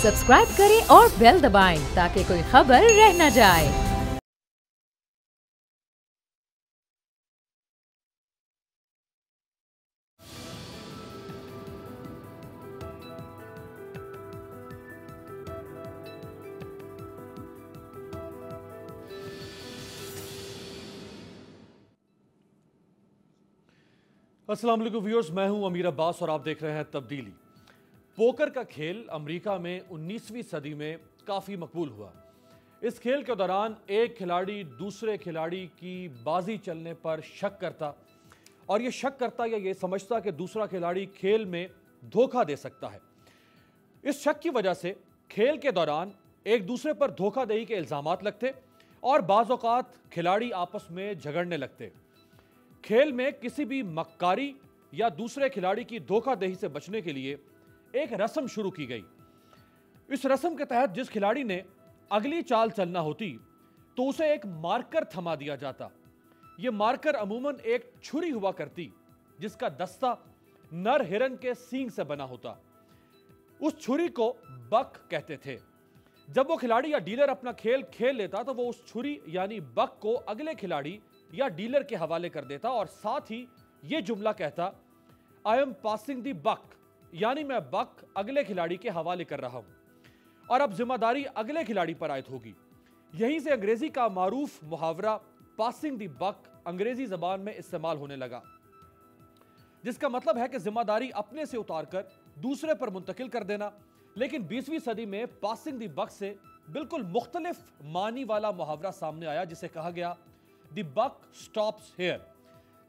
Subscribe करें और bell दबाएं ताकि कोई खबर रह न जाए। अस्सलाम वालेकुम व्यूअर्स, मैं हूं अमीर अब्बास और आप देख रहे हैं तब्दीली। पोकर का खेल अमेरिका में 19वीं सदी में काफ़ी मकबूल हुआ। इस खेल के दौरान एक खिलाड़ी दूसरे खिलाड़ी की बाजी चलने पर शक करता और ये शक करता या ये समझता कि दूसरा खिलाड़ी खेल में धोखा दे सकता है। इस शक की वजह से खेल के दौरान एक दूसरे पर धोखाधड़ी के इल्ज़ामात लगते और बाज़ औक़ात खिलाड़ी आपस में झगड़ने लगते। खेल में किसी भी मक्कारी या दूसरे खिलाड़ी की धोखाधड़ी से बचने के लिए एक रस्म शुरू की गई। इस रस्म के तहत जिस खिलाड़ी ने अगली चाल चलना होती तो उसे एक मार्कर थमा दिया जाता। यह मार्कर अमूमन एक छुरी हुआ करती जिसका दस्ता नर हिरन के सींग से बना होता। उस छुरी को बक कहते थे। जब वो खिलाड़ी या डीलर अपना खेल खेल लेता तो वो उस छुरी यानी बक को अगले खिलाड़ी या डीलर के हवाले कर देता और साथ ही यह जुमला कहता, I am passing the buck, यानी मैं बक अगले खिलाड़ी के हवाले कर रहा हूं और अब जिम्मेदारी अगले खिलाड़ी पर आयद होगी। यहीं से अंग्रेजी का मारूफ मुहावरा पासिंग द बक अंग्रेजी जबान में इस्तेमाल होने लगा, जिसका मतलब है कि जिम्मेदारी अपने से उतारकर दूसरे पर मुंतकिल कर देना। लेकिन 20वीं सदी में पासिंग द बक से बिल्कुल मुख्तलिफ मानी वाला मुहावरा सामने आया जिसे कहा गया The buck stops here,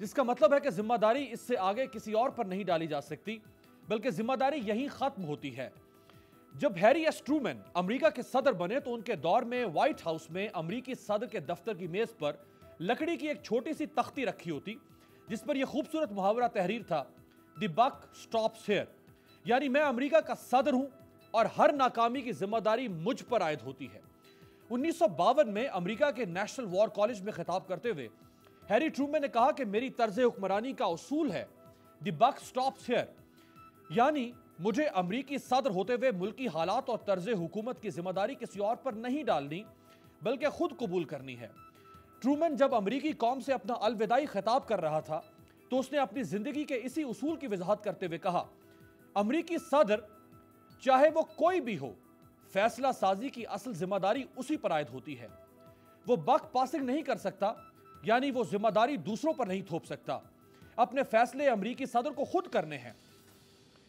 जिसका मतलब है कि जिम्मेदारी इससे आगे किसी और पर नहीं डाली जा सकती बल्कि जिम्मेदारी यहीं खत्म होती है। जब हैरी एस ट्रूमैन अमेरिका के सदर बने तो उनके दौर में व्हाइट हाउस में अमेरिकी सदर के दफ्तर की मेज पर लकड़ी की एक छोटी सी तख्ती रखी होती जिस पर यह खूबसूरत मुहावरा तहरीर था, The buck stops here, यानी मैं अमेरिका का सदर हूं और हर नाकामी की जिम्मेदारी मुझ पर आयद होती है। 1952 में अमेरिका के नेशनल वॉर कॉलेज में खिताब करते हुए हैरी ट्रूमैन ने कहा कि मेरी तर्ज हुक्मरानी का उसूल है द बक स्टॉप्स हियर, यानी मुझे अमेरिकी सदर होते हुए मुल्की हालात और तर्ज हुकूमत की जिम्मेदारी किसी और पर नहीं डालनी बल्कि खुद कबूल करनी है। ट्रूमैन जब अमेरिकी कौम से अपना अलविदाई खिताब कर रहा था तो उसने अपनी जिंदगी के इसी उसूल की वजाहत करते हुए कहा, अमेरिकी सदर चाहे वो कोई भी हो, फैसला साजी की असल जिम्मेदारी उसी पर आयद होती है। वो बक पासिंग नहीं कर सकता, यानी वो जिम्मेदारी दूसरों पर नहीं थोप सकता। अपने फैसले अमेरिकी सदर को खुद करने हैं।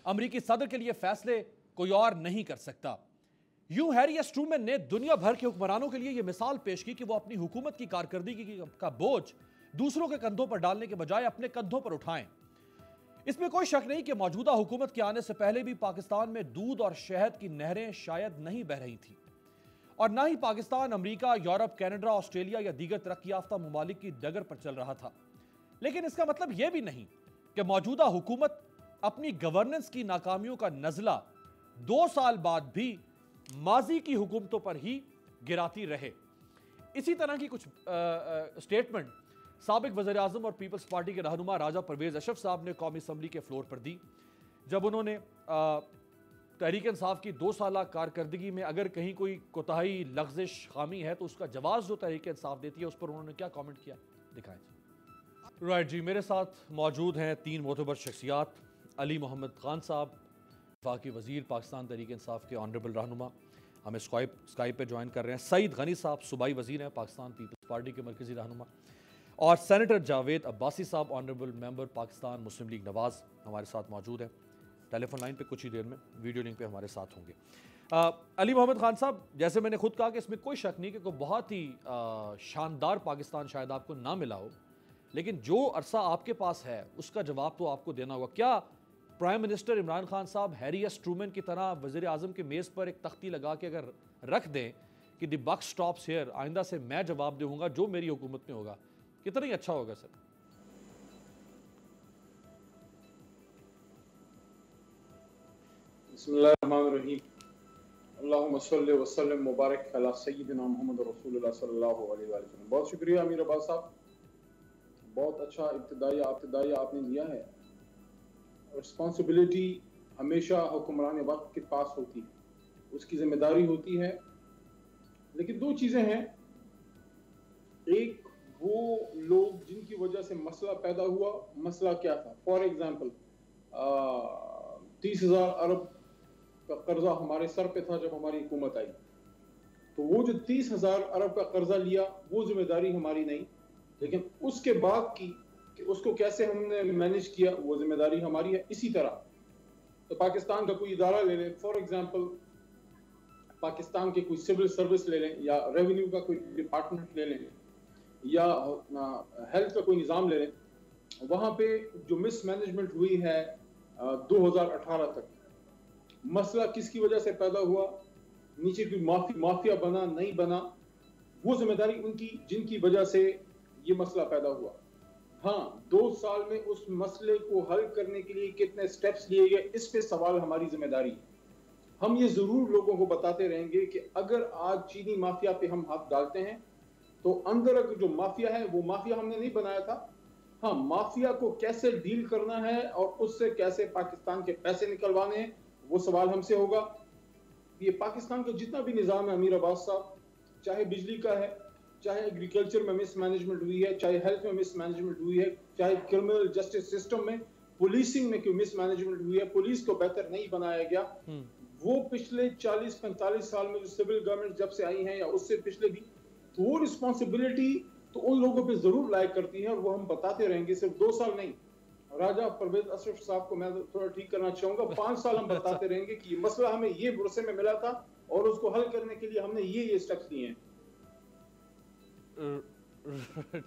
अमेरिकी सदर के लिए फैसले कोई और नहीं कर सकता। यूं हैरी एस ट्रूमैन ने दुनिया भर के हुक्मरानों के लिए यह मिसाल पेश की कि वो अपनी हुकूमत की कारकर्दगी का बोझ दूसरों के कंधों पर डालने के बजाय अपने कंधों पर उठाएं। इसमें कोई शक नहीं कि मौजूदा हुकूमत के आने से पहले भी पाकिस्तान में दूध और शहद की नहरें शायद नहीं बह रही थी और ना ही Pakistan America, Europe, Canada, Australia या दीगर तरक्की याफ्ता ममालिक की डगर पर चल रहा था। लेकिन इसका मतलब यह भी नहीं कि मौजूदा हुकूमत अपनी गवर्नेंस की नाकामियों का नजला 2 साल बाद भी माजी की हुकूमतों पर ही गिराती रहे। इसी तरह की कुछ स्टेटमेंट साबिक वज़ीर आज़म और पीपल्स पार्टी के रहनुमा राजा परवेज अशरफ साहब ने कौमी असम्बली के फ्लोर पर दी, जब उन्होंने तहरीक इंसाफ की 2 साल कारकर्दगी में अगर कहीं कोई कोताही, लग़्ज़िश, खामी है तो उसका जवाब जो तहरीक इंसाफ देती है उस पर उन्होंने क्या कमेंट किया, दिखाएं। राइट जी, मेरे साथ मौजूद हैं 3 मोतबर शख्सियात। अली मोहम्मद खान साहब, वफाकी वज़ीर पाकिस्तान तहरीक इंसाफ के ऑनरेबल रहनुमा, हमें स्काइप पे ज्वाइन कर रहे हैं। सईद गनी साहब सूबाई वज़ीर हैं पाकिस्तान पीपल्स पार्टी के मरकज़ी रहनुमा, और सेनेटर जावेद अब्बासी साहब ऑनरेबल मेंबर पाकिस्तान मुस्लिम लीग नवाज़ हमारे साथ मौजूद हैं। टेलीफोन लाइन पे कुछ ही देर में वीडियो लिंक पे हमारे साथ होंगे। अली मोहम्मद खान साहब, जैसे मैंने खुद कहा कि इसमें कोई शक नहीं कि कोई बहुत ही शानदार पाकिस्तान शायद आपको ना मिला हो, लेकिन जो अरसा आपके पास है उसका जवाब तो आपको देना होगा। क्या प्राइम मिनिस्टर इमरान खान साहब हैरी एस ट्रूमैन की तरह वज़ीर आज़म के मेज़ पर एक तख्ती लगा के अगर रख दें कि द बक स्टॉप्स हियर, आइंदा से मैं जवाब दूंगा जो मेरी हुकूमत में होगा, कितना ही अच्छा होगा सर? बिस्मिल्लाहिर्रहमानिर्रहीम, अल्लाहुम्मा सल्लि व सल्लिम मुबारक अला सय्यिदिना मुहम्मद रसूलुल्लाह सल्लल्लाहु अलैहि वसल्लम। बहुत शुक्रिया अमीर अब्बास साहब, बहुत अच्छा इब्तिदाई आपने दिया है। रिस्पॉन्सिबिलिटी हमेशा हुक्मरान वक्त के पास होती है। उसकी जिम्मेदारी होती है। लेकिन दो चीजें हैं, एक वो लोग जिनकी वजह से मसला पैदा हुआ, मसला क्या था। फॉर एग्जाम्पल 30,000 अरब का कर्जा हमारे सर पे था जब हमारी हुकूमत आई, तो वो जो 30,000 अरब का कर्जा लिया वो जिम्मेदारी हमारी नहीं, लेकिन उसके बाद की कि उसको कैसे हमने मैनेज किया वो जिम्मेदारी हमारी है। इसी तरह तो पाकिस्तान का कोई इदारा ले लें, फॉर एग्जाम्पल पाकिस्तान के कोई सिविल सर्विस ले लें, या रेवेन्यू का कोई डिपार्टमेंट ले लें, या हेल्थ का कोई निज़ाम ले लें, वहाँ पे जो मिसमैनेजमेंट हुई है 2018 तक, मसला किसकी वजह से पैदा हुआ, नीचे कोई माफिया बना नहीं बना, वो जिम्मेदारी उनकी जिनकी वजह से ये मसला पैदा हुआ। हाँ, 2 साल में उस मसले को हल करने के लिए कितने स्टेप्स लिए गए, इस पे सवाल हमारी जिम्मेदारी है। हम ये जरूर लोगों को बताते रहेंगे कि अगर आज चीनी माफिया पे हम हाथ डालते हैं तो अंदर जो माफिया है वो माफिया हमने नहीं बनाया था। हाँ, माफिया को कैसे डील करना है और उससे कैसे पाकिस्तान के पैसे निकलवाने हैं वो सवाल हमसे होगा। ये पाकिस्तान का जितना भी निज़ाम है अमीर अब्बास साहब, चाहे बिजली का है, चाहे एग्रीकल्चर में मिसमैनेजमेंट हुई है, चाहे हेल्थ में मिसमैनेजमेंट हुई है, चाहे क्रिमिनल जस्टिस सिस्टम में पुलिसिंग में क्यों मिसमैनेजमेंट हुई है, पुलिस को बेहतर नहीं बनाया गया, वो पिछले 40-45 साल में जो सिविल गवर्नमेंट जब से आई हैं या उससे पिछले भी, तो वो रिस्पॉन्सिबिलिटी तो उन लोगों पे जरूर लायक करती है और वो हम बताते रहेंगे। सिर्फ 2 साल नहीं, राजा परवेज अशरफ साहब को मैं थोड़ा ठीक करना चाहूंगा, 5 साल हम बताते रहेंगे कि ये मसला हमें ये बुरसे में मिला था और उसको हल करने के लिए हमने ये स्टेप्स लिए हैं।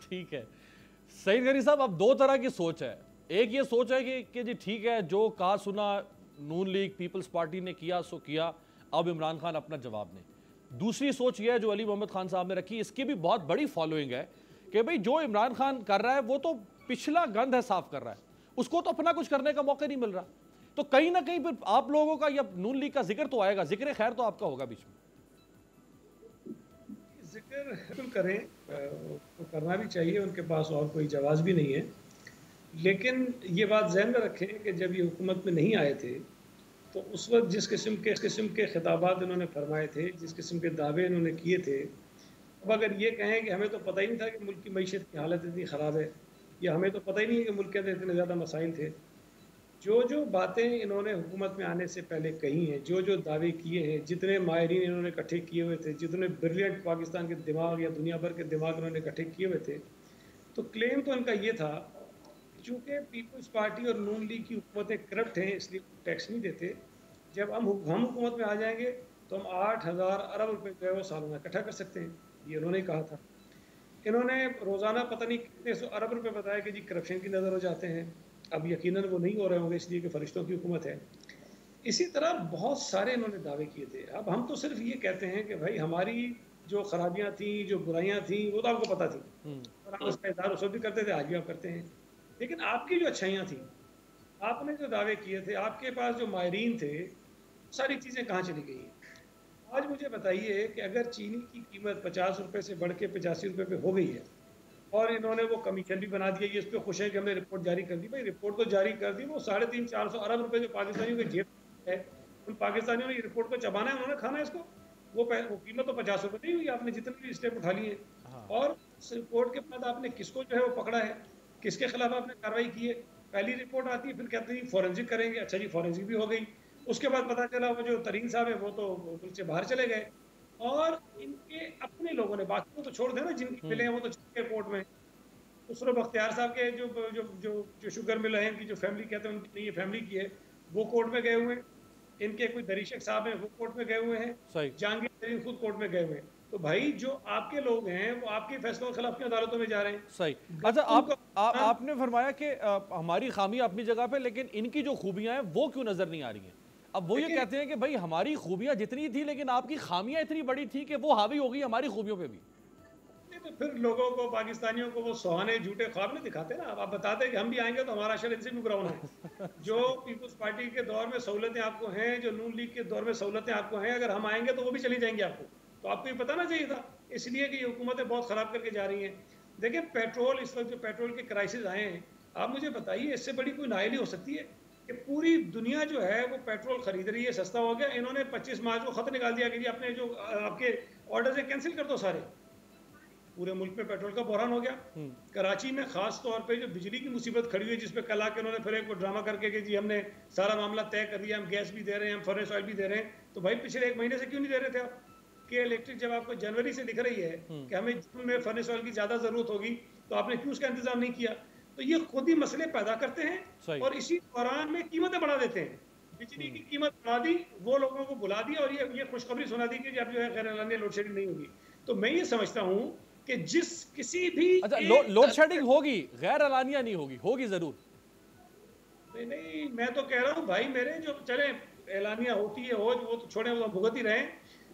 ठीक है सईद गनी साहब, अब 2 तरह की सोच है। एक ये सोच है कि जी ठीक है, जो कहा सुना नून लीग पीपल्स पार्टी ने किया सो किया, अब इमरान खान अपना जवाब दें। दूसरी सोच ये है जो अली मोहम्मद खान साहब ने रखी, इसकी भी बहुत बड़ी फॉलोइंग है कि भाई जो इमरान खान कर रहा है वो तो पिछला गंद है साफ कर रहा है, उसको तो अपना कुछ करने का मौका नहीं मिल रहा। तो कहीं ना कहीं फिर आप लोगों का या नून लीग का जिक्र तो आएगा, जिक्र खैर तो आपका होगा बीच में। जिक्र बिल्कुल करें, तो करना भी चाहिए, उनके पास और कोई जवाब भी नहीं है। लेकिन ये बात ज़हन में रखें कि जब ये हुकूमत में नहीं आए थे तो उस वक्त जिस किस्म के खिताबात इन्होंने फरमाए थे, जिस किस्म के दावे इन्होंने किए थे, अब अगर ये कहें कि हमें तो पता ही नहीं था कि मुल्क की मईशत की हालत इतनी ख़राब है, या हमें तो पता ही नहीं है कि मुल्क के अंदर इतने ज़्यादा मसाइल थे, जो बातें इन्होंने हुकूमत में आने से पहले कही हैं, जो दावे किए हैं, जितने माहिरीन इन्होंने इकट्ठे किए हुए थे, जितने ब्रिलियंट पाकिस्तान के दिमाग या दुनिया भर के दिमाग इन्होंने इकट्ठे किए हुए थे, तो क्लेम तो इनका ये था चूँकि पीपल्स पार्टी और नून लीग की हुकूमतें करप्ट हैं इसलिए टैक्स नहीं देते, जब हम हुकूमत में आ जाएंगे तो हम 8,000 अरब रुपए जो है वो सालाना इकट्ठा कर सकते हैं, ये उन्होंने कहा था। इन्होंने रोज़ाना पता नहीं कितने सौ अरब रुपए बताया कि जी करप्शन की नज़र हो जाते हैं। अब यकीनन वो नहीं हो रहे होंगे इसलिए कि फरिश्तों की हुकूमत है। इसी तरह बहुत सारे इन्होंने दावे किए थे। अब हम तो सिर्फ ये कहते हैं कि भाई हमारी जो खराबियाँ थी, जो बुराइयाँ थी, वो तो आपको पता थी और आप उसका इज़हार उस वक्त भी करते थे, आज भी आप करते हैं। लेकिन आपकी जो अच्छाइयाँ थी, आपने जो दावे किए थे, आपके पास जो माहिरीन थे, सारी चीज़ें कहाँ चली गई हैं? आज मुझे बताइए कि अगर चीनी की कीमत 50 रुपये से बढ़ के 85 रुपये पे हो गई है और इन्होंने वो कमीशन भी बना दिया, ये इस पर खुश है कि हमने रिपोर्ट जारी कर दी। भाई रिपोर्ट तो जारी कर दी, वो 350-400 अरब रुपए जो पाकिस्तानियों के जेब है, उन पाकिस्तानियों ने ये रिपोर्ट को चबाना है, उन्होंने खाना है इसको। वो कीमत तो 50 रुपये नहीं हुई, आपने जितने भी स्टेप उठा लिए हैं। और उस रिपोर्ट के बाद आपने किसको जो है वो पकड़ा है, किसके खिलाफ आपने कार्रवाई की है। पहली रिपोर्ट आती है, फिर कहते हैं फॉरेंसिक करेंगे, अच्छा जी फॉरेंसिक भी हो गई। उसके बाद पता चला वो जो तरीन साहब है वो तो मुल्क से बाहर चले गए और इनके अपने लोगों ने, बाकी को तो छोड़ देना, जिनकी मिले हैं वो तो चले कोर्ट में। खुसरो बख्तियार साहब के जो जो जो जो शुगर मिल है, इनकी जो फैमिली कहते हैं उनकी नहीं, ये फैमिली की है, वो कोर्ट में गए हुए हैं। इनके कोई दरीशक साहब हैं वो कोर्ट में गए हुए हैं, जहांगीर तरीन खुद कोर्ट में गए हुए हैं। तो भाई जो आपके लोग हैं वो आपके फैसलों के खिलाफ क्यों अदालतों में जा रहे हैं? सही। अच्छा, आपने फरमाया कि हमारी खामी अपनी जगह पे, लेकिन इनकी जो खूबियां हैं वो क्यों नजर नहीं आ रही हैं? अब वो ये कहते हैं कि भाई हमारी खूबियां जितनी थी लेकिन आपकी खामियां इतनी बड़ी थी कि वो हावी हो गई हमारी खूबियों पे भी। तो फिर लोगों को, पाकिस्तानियों को वो सुहाने झूठे ख्वाब नहीं दिखाते ना। आप बताते कि हम भी आएंगे तो हमारा अशर इनसे भी ग्राउंड है। जो पीपल्स पार्टी के दौर में सहूलतें आपको हैं, जो नून लीग के दौर में सहूलतें आपको हैं, अगर हम आएंगे तो वो भी चली जाएंगी आपको। तो आपको ये पता ना चाहिए था, इसलिए कि ये हुकूमतें बहुत ख़राब करके जा रही हैं। देखिए पेट्रोल, इस वक्त जो पेट्रोल के क्राइसिस आए हैं, आप मुझे बताइए इससे बड़ी कोई नाइली हो सकती है कि पूरी दुनिया जो है वो पेट्रोल खरीद रही है, सस्ता हो गया। इन्होंने 25 मार्च को खत निकाल दिया कि जी अपने जो आपके ऑर्डर्स हैं कैंसिल कर दो सारे। पूरे मुल्क में पेट्रोल का बहरान हो गया। कराची में खास तौर पे जो बिजली की मुसीबत खड़ी हुई, जिसपे कल आके उन्होंने फिर एक ड्रामा करके कि जी हमने सारा मामला तय कर दिया, हम गैस भी दे रहे हैं, हम फर्नेस ऑयल भी दे रहे हैं। तो भाई पिछले 1 महीने से क्यों नहीं दे रहे थे आप? कि इलेक्ट्रिक जब आपको जनवरी से दिख रही है कि हमें जून में फर्नेस ऑयल की ज्यादा जरूरत होगी, तो आपने क्यों उसका इंतजाम नहीं किया? तो ये खुद ही मसले पैदा करते हैं और इसी दौरान में कीमतें बढ़ा देते हैं। बिजली की कीमत बढ़ा दी, वो लोगों को बुला दिया और ये खुशखबरी सुना दी कि अब जो है गैर एलानिया लोड शेडिंग नहीं होगी। तो मैं ये समझता हूँ कि जिस किसी भी लोड शेडिंग होगी, गैर एलानिया नहीं होगी, होगी जरूर। नहीं, मैं तो कह रहा हूँ भाई मेरे, जो चले एलानिया होती है हो, वो तो छोड़े, वो भुगत ही रहे।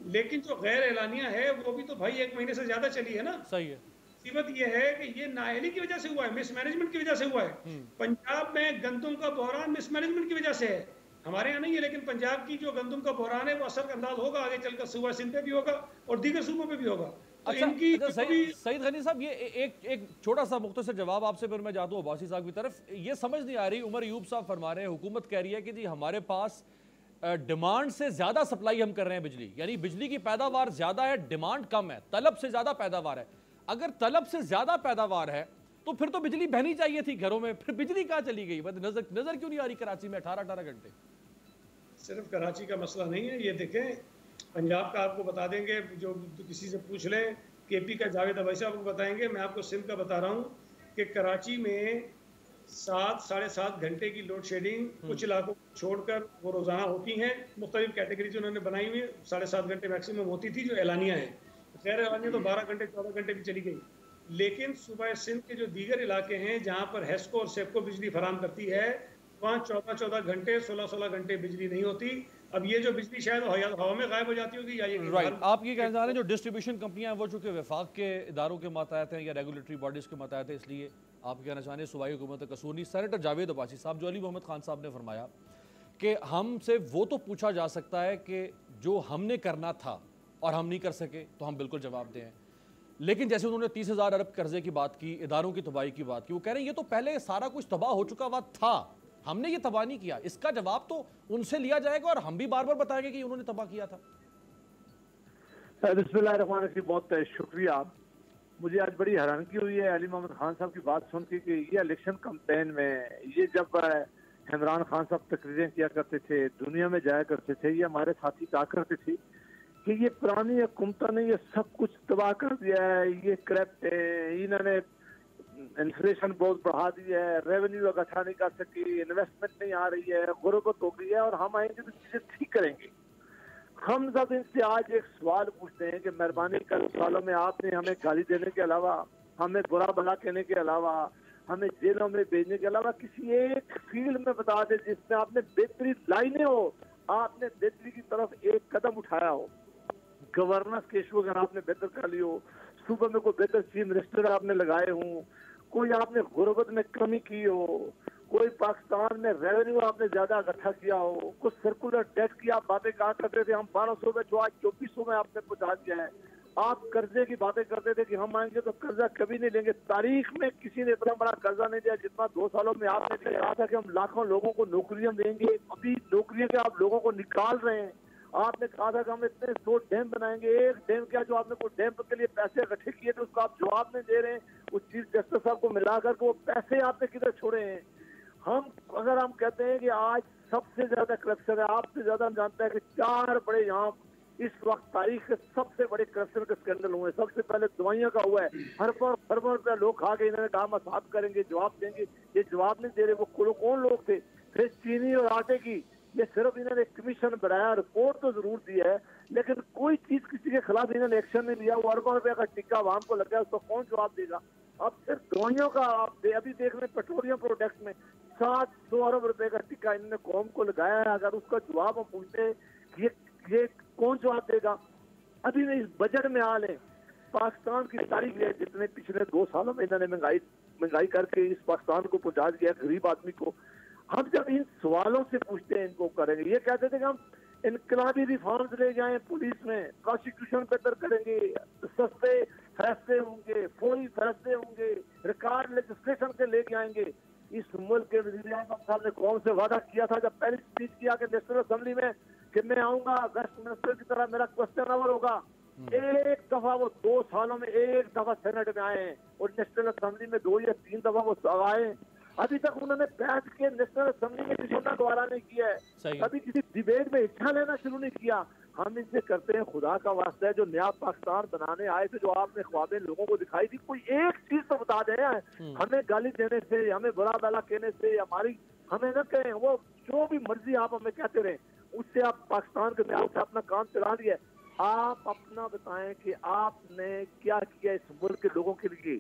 लेकिन जो गैर एलानिया है वो भी तो भाई 1 महीने से ज्यादा चली है ना। सही है। मुसीबत ये है कि ये नाअहली की वजह से हुआ है, मिसमैनेजमेंट की वजह से हुआ है। पंजाब में गंदम का बहरान मिसमैनेजमेंट की वजह से है, हमारे यहाँ नहीं है। लेकिन पंजाब की जो गंदम का बहरान है वो असर अंदाज होगा आगे चलकर, सूबा सिंध पे भी होगा और दीगर सूबों पे भी होगा। तो अच्छा, सईद गनी साहब, ये एक छोटा सा मुख्तसर जवाब आपसे, फिर मैं जाता हूँ अब्बासी साहब की तरफ। ये समझ नहीं आ रही, उमर अयूब साहब फरमा रहे हैं, हुकूमत कह रही है कि जी हमारे पास डिमांड से ज्यादा सप्लाई हम कर रहे हैं बिजली, यानी बिजली की पैदावार ज्यादा है, डिमांड कम है, तलब से ज्यादा पैदावार है। अगर तलब से ज्यादा पैदावार है तो फिर तो बिजली बहनी चाहिए थी घरों में, फिर बिजली कहाँ चली गई? नजर क्यों नहीं आ रही कराची में 18-18 घंटे? सिर्फ कराची का मसला नहीं है, ये देखें पंजाब का आपको बता देंगे, जो किसी से पूछ लें, केपी का जावेद अवैसी आपको बताएंगे। मैं आपको सिंध का बता रहा हूँ कि कराची में 7-7.5 घंटे की लोड शेडिंग कुछ इलाकों को छोड़कर वो रोजाना होती हैं। मुख्तलिफ कैटेगरी उन्होंने बनाई हुई, 7.5 घंटे मैक्सिमम होती थी जो एलानिया है। खैर एलानिया तो 12 घंटे 14 घंटे भी चली गई। लेकिन सूबा सिंध के जो दीगर इलाके हैं जहाँ पर हेस्को और सेपको बिजली फराम करती है, वहाँ 14-14 घंटे 16-16 घंटे बिजली नहीं होती। अब ये जो बिजली शायद हवा में गायब हो जाती होगी या ये राइट। आप ये कहना चाह रहे हैं जो डिस्ट्रीब्यूशन कंपनियां हैं वो चूंकि वफाक के इदारों के मातहत हैं या रेगुलेटरी बॉडीज के मातहत है, इसलिए आप कहना चाह रहे हैं सूबाई हुकूमत का कसूर नहीं। सेनेटर जावेद अब्बासी साहब, जो अली मोहम्मद खान साहब ने फरमाया कि हमसे वो तो पूछा जा सकता है कि जो हमने करना था और हम नहीं कर सके तो हम बिल्कुल जवाब दें, लेकिन जैसे उन्होंने 30,000 अरब कर्जे की बात की, इदारों की तबाही की बात की, वो कह रहे हैं ये तो पहले सारा कुछ तबाह हो चुका हुआ था, हमने ये तबाह नहीं किया। इसका जवाब तो उनसे लिया जाएगा और हम भी बार बार बताएंगे कि उन्होंने तबाह किया था। बिस्मिल्लाहिर्रहमानिर्रहीम, बहुत शुक्रिया। मुझे आज बड़ी हैरानगी हुई है अली मोहम्मद खान साहब की बात सुन के कि ये इलेक्शन कैंपेन में, ये जब इमरान खान साहब तकरीरें किया करते थे, दुनिया में जाया करते थे, ये हमारे साथी कहा करते थे कि ये पुरानी हुकूमतों ने ये सब कुछ तबाह कर दिया है, ये करप्ट है, इन्होंने इन्फ्लेशन बहुत बढ़ा दिया है, रेवेन्यू इकट्ठा नहीं कर सकी, इन्वेस्टमेंट नहीं आ रही है, गुर्बत हो गई है और हम आएंगे तो चीजें ठीक करेंगे। हम सब इनसे आज एक सवाल पूछते हैं कि मेहरबानी कर सालों में आपने हमें गाली देने के अलावा, हमें बुरा भला कहने के अलावा, हमें जेलों में भेजने के अलावा किसी एक फील्ड में बता दे जिसमें आपने बेहतरी लाइने हो, आपने बेहतरी की तरफ एक कदम उठाया हो। गवर्नेंस के इशू अगर आपने बेहतर कर ली हो, सूबे में कोई बेहतर चीफ मिनिस्टर आपने लगाए हों, कोई आपने गुर्बत में कमी की हो, कोई पाकिस्तान में रेवेन्यू आपने ज्यादा इकट्ठा किया हो, कुछ सर्कुलर डेट की आप बातें कहा करते थे हम 1200 में जो आज 2400 में आपने पहुंचा दिया है। आप कर्जे की बातें करते थे कि हम आएंगे तो कर्जा कभी नहीं लेंगे। तारीख में किसी ने इतना बड़ा कर्जा नहीं दिया जितना 2 सालों में आपने कहा था कि हम लाखों लोगों को नौकरियां देंगे। अभी नौकरियां के आप लोगों को निकाल रहे हैं। आपने कहा था कि हम इतने 100 डैम बनाएंगे, एक डैम क्या, जो आपने कोई डैम के लिए पैसे इकट्ठे किए थे उसको आप जवाब नहीं दे रहे हैं। उस चीफ जस्टिस साहब को मिलाकर के वो पैसे आपने किधर छोड़े हैं? अगर हम कहते हैं कि आज सबसे ज्यादा करप्शन है, आपसे ज्यादा हम जानते हैं कि 4 बड़े यहाँ इस वक्त तारीख के सबसे बड़े करप्शन के स्कैंडल हुए। सबसे पहले दवाइयों का हुआ है, खरबों रुपया लोग खा के इन्होंने कहा हम साफ करेंगे, जवाब देंगे, ये जवाब नहीं दे रहे। वो कौन लोग थे? फिर चीनी और आटे की, ये सिर्फ इन्होंने कमीशन बनाया, रिपोर्ट तो जरूर दी है, लेकिन कोई चीज किसी के खिलाफ इन्होंने एक्शन नहीं लिया। वो अरबों रुपया का टिक्का आवाम को लगा, उसको कौन जवाब देगा? अब सिर्फ दवाइयों का आप अभी देख रहे हैं, पेट्रोलियम प्रोडक्ट्स में 700 अरब रुपए का टिक्का इन्होंने कौम को लगाया है। अगर उसका जवाब हम पूछते हैं ये कौन जवाब देगा? अभी में इस बजट में आ लें, पाकिस्तान की तारीख है जितने पिछले 2 सालों में इन्होंने महंगाई करके इस पाकिस्तान को पहुंचा दिया गरीब आदमी को। हम जब इन सवालों से पूछते हैं इनको करेंगे, ये कहते थे कि हम इनकलाबी रिफॉर्म्स ले जाएं, पुलिस में प्रोसिक्यूशन बेहतर करेंगे, सस्ते फैसले होंगे, फौरी फैसले होंगे, रिकॉर्ड लेजिस्लेशन से लेके आएंगे। इस मुल्क के वज़ीर आज़म साहब ने कौन से वादा किया था जब पहली स्पीच किया कि नेशनल असेंबली में कि मैं आऊंगा वेस्ट मिनिस्टर की तरह मेरा क्वेश्चन आवर होगा। एक दफा वो 2 सालों में एक दफा सेनेट में आए और नेशनल असेंबली में 2 या 3 दफा वो आए। अभी तक उन्होंने बैठ के नेशनल असेंबली में किसी का द्वारा नहीं किया है, कभी किसी डिबेट में हिस्सा लेना शुरू नहीं किया। हम इनसे करते हैं खुदा का वास्ता है, जो नया पाकिस्तान बनाने आए थे, जो आपने ख्वाबें लोगों को दिखाई थी, कोई एक चीज तो बता दें। हमें गाली देने से, हमें बुरा भला कहने से, हमारी हमें न कहें, वो जो भी मर्जी आप हमें कहते रहे, उससे आप पाकिस्तान के न्याय से अपना काम चला दिया। आप अपना बताएं कि आपने क्या किया इस मुल्क के लोगों के लिए,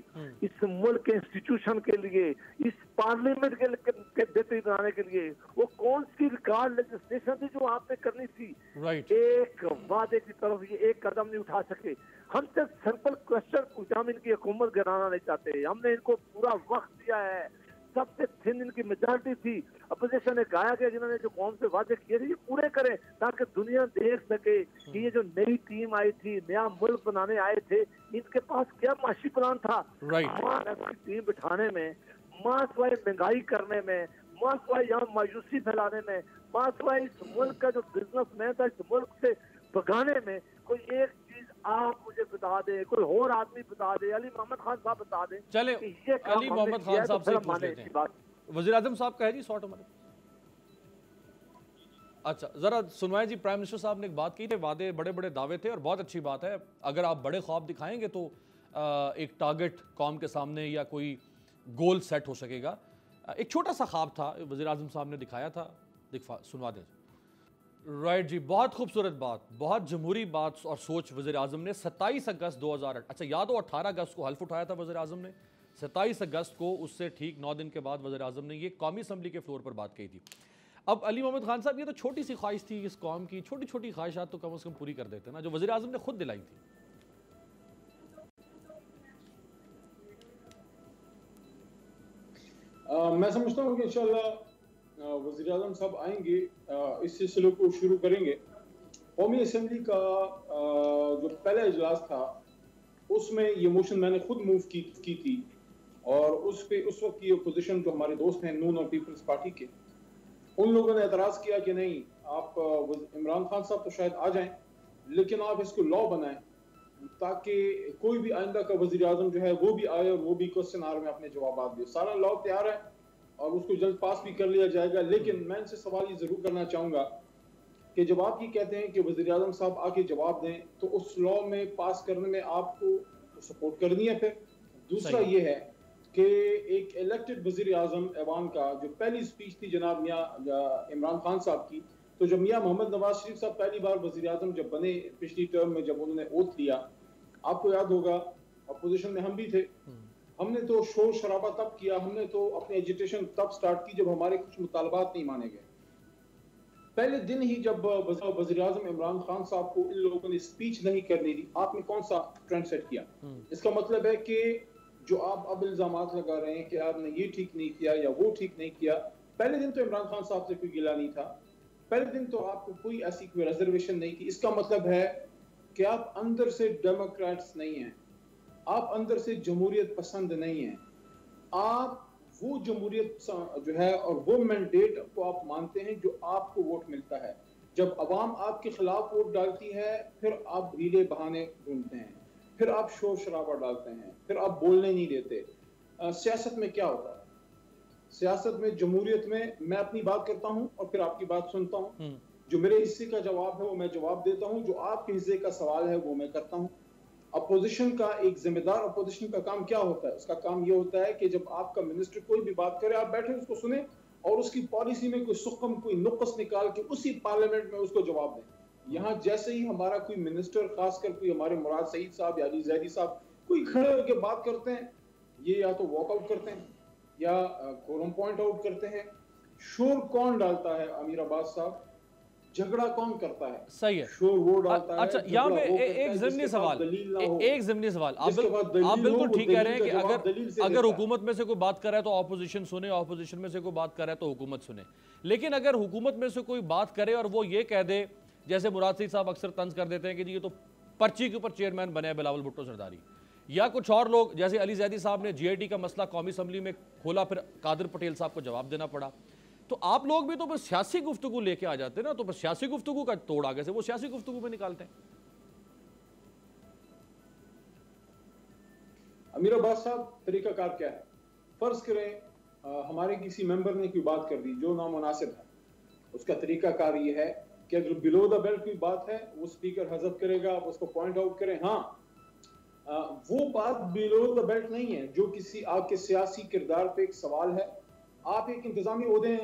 इस मुल्क के इंस्टीट्यूशन के लिए, इस पार्लियामेंट के बेहतरी बनाने के लिए। वो कौन सी रिकॉर्ड लेजिस्लेशन थी जो आपने करनी थी? एक वादे की तरफ ये एक कदम नहीं उठा सके। हम सिर्फ सिंपल क्वेश्चन पूछा, हम इनकी हुकूमत गिराना नहीं चाहते। हमने इनको पूरा वक्त दिया है, सबसे थिन इनकी मेजॉरिटी थी। अपोजिशन ने कहा कि जिन्होंने जो कौम से वादे किए थे ये पूरे करें, ताकि दुनिया देख सके कि ये जो नई टीम आई थी, नया मुल्क बनाने आए थे, इनके पास क्या माशी प्लान था। टीम बिठाने में, मास वाइज महंगाई करने में, मास वाइज यहाँ मायूसी फैलाने में, मास वाइज इस मुल्क का जो बिजनेसमैन था इस मुल्क से भगाने में, कोई एक चीज आप मुझे बता दे, कोई और आदमी बता दे, अली मोहम्मद खान साहब बता दें। चले अली मोहम्मद खान साहब से पूछ लेते हैं। वज़ीर आज़म साहब कहे जी शॉर्ट हमारे। अच्छा जरा सुनवाएं जी, प्राइम मिनिस्टर साहब ने एक बात की थी, वादे बड़े बड़े दावे थे और बहुत अच्छी बात है, अगर आप बड़े ख्वाब दिखाएंगे तो एक टारगेट कौम के सामने या कोई गोल सेट हो सकेगा। एक छोटा सा ख्वाब था वज़ीर आज़म साहब ने दिखाया था, सुनवा दें। राइट जी, बहुत खूबसूरत बात, बहुत जमहूरी बात और सोच वज़ीर आज़म ने। 27 अगस्त 2008, अच्छा याद हो 18 अगस्त को हल्फ उठाया था वज़ीर आज़म ने, 27 अगस्त को उससे ठीक 9 दिन के बाद वज़ीर आज़म ने ये कौमी असम्बली के फ्लोर पर बात कही थी। अब अली मोहम्मद खान साहब, ये तो छोटी सी ख्वाहिश थी इस कौम की, छोटी छोटी ख्वाहिशात तो कम से कम पूरी कर देते ना, जो वज़ीर आज़म ने खुद दिलाई थी। मैं समझता हूँ कि इंशाल्लाह वज़ीर आज़म साहब आएंगे, इस सिलसिले को शुरू करेंगे। कौमी असम्बली का जो पहला इजलास था उसमें ये मोशन मैंने खुद मूव की थी और उस पे उस वक्त की अपोजिशन जो हमारे दोस्त हैं नून और पीपल्स पार्टी के, उन लोगों ने एतराज़ किया कि नहीं, आप इमरान खान साहब तो शायद आ जाएं लेकिन आप इसको लॉ बनाएं ताकि कोई भी आइंदा का वज़ीर आज़म जो है वो भी आए और वो भी क्वेश्चन आवर में अपने जवाब दे। सारा लॉ तैयार है और उसको जल्द पास भी कर लिया जाएगा। लेकिन मैं इनसे सवाल ये जरूर करना चाहूँगा कि जब आप ये कहते हैं कि वज़ीर आज़म साहब आके जवाब दें, तो उस लॉ में पास करने में आपको सपोर्ट करनी है। फिर दूसरा ये है कि एक इलेक्टेड वज़ीर आज़म ऐवान का जो पहली स्पीच थी जनाब मियाँ इमरान खान साहब की, तो जब मियाँ मोहम्मद नवाज शरीफ साहब पहली बार वज़ीर आज़म जब बने पिछली टर्म में, जब उन्होंने ओथ लिया, आपको याद होगा अपोजिशन में हम भी थे, हमने तो शोर शराबा तब किया, हमने तो अपनी एजिटेशन तब स्टार्ट की जब हमारे कुछ मुतालबात नहीं माने गए। पहले दिन ही जब वज़ीर आज़म इमरान खान साहब को इन लोगों ने स्पीच नहीं करनी दी, आपने कौन सा ट्रेंड सेट किया? इसका मतलब है कि जो आप अब इल्जामात लगा रहे हैं कि आपने ये ठीक नहीं किया या वो ठीक नहीं किया, पहले दिन तो इमरान खान साहब से कोई गिला नहीं था, पहले दिन तो आपको कोई ऐसी कोई रिजर्वेशन नहीं थी। इसका मतलब है कि आप अंदर से डेमोक्रेट्स नहीं हैं, आप अंदर से जमहूरियत पसंद नहीं हैं, आप वो जमहूरियत जो है और वो मैंडेट को आप मानते हैं जो आपको वोट मिलता है। जब अवाम आपके खिलाफ वोट डालती है फिर आप ढीले बहाने ढूंढते हैं, फिर आप शोर शराबा डालते हैं, फिर आप बोलने नहीं देते। सियासत में क्या होता है? सियासत में, जमहूरियत में मैं अपनी बात करता हूं और फिर आपकी बात सुनता हूं, जो मेरे हिस्से का जवाब है वो मैं जवाब देता हूं, जो आपके हिस्से का सवाल है वो मैं करता हूं। अपोजिशन का, एक जिम्मेदार अपोजिशन का काम क्या होता है? उसका काम ये होता है कि जब आपका मिनिस्टर कोई भी बात करे, आप बैठे उसको सुने और उसकी पॉलिसी में कोई सुकम, कोई नुक्स निकाल के उसी पार्लियामेंट में उसको जवाब दें। यहाँ जैसे ही हमारा कोई मिनिस्टर, खासकर कोई हमारे मुराद सईद साहब या अली जैदी साहब कोई खड़े होकर बात करते हैं, ये या तो वॉकआउट करते हैं या कोरम पॉइंट आउट करते हैं। शोर कौन डालता है? अमीर अब्बास साहब। झगड़ा कौन करता है? सही है, शोर वो डालता है। अच्छा, यहाँ पे एक ज़िमनी सवाल, एक ज़िमनी सवाल, आप बिल्कुल ठीक कह रहे हैं कि अगर हुकूमत में से कोई बात कर रहा है तो ऑपोजिशन सुने, ऑपोजिशन में से कोई बात कर रहा है तो हुकूमत सुने। लेकिन अगर हुकूमत में से कोई बात करे और वो ये कह दे, जैसे मुराद सईद साहब अक्सर तंज कर देते हैं कि जी ये तो पर्ची के ऊपर चेयरमैन बने हैं बिलावल भुट्टो सरदारी, या कुछ और लोग जैसे अली जैदी साहब ने GIT का मसला कौमी असम्बली में खोला, फिर कादिर पटेल साहब को जवाब देना पड़ा। तो आप लोग भी तो बस सियासी गुफ्तगू लेके आ जाते हैं ना, तो बस सियासी गुफ्तगू का तोड़ आगे से वो सियासी गुफ्तगू में निकालते हैं। अमीर अब्बास साहब, तरीकाकार क्या है? फर्ज करें हमारे किसी मेंबर ने कोई बात कर दी जो नामुनासिब है, उसका तरीकाकार ये है कि अगर बिलो द बेल्ट कोई बात है वो स्पीकर हज़फ करेगा, आप उसको पॉइंट आउट करें। हाँ, वो बात बिलो द बेल्ट नहीं है जो किसी आपके सियासी किरदार पे एक सवाल है, आप एक इंतजामी ओहदे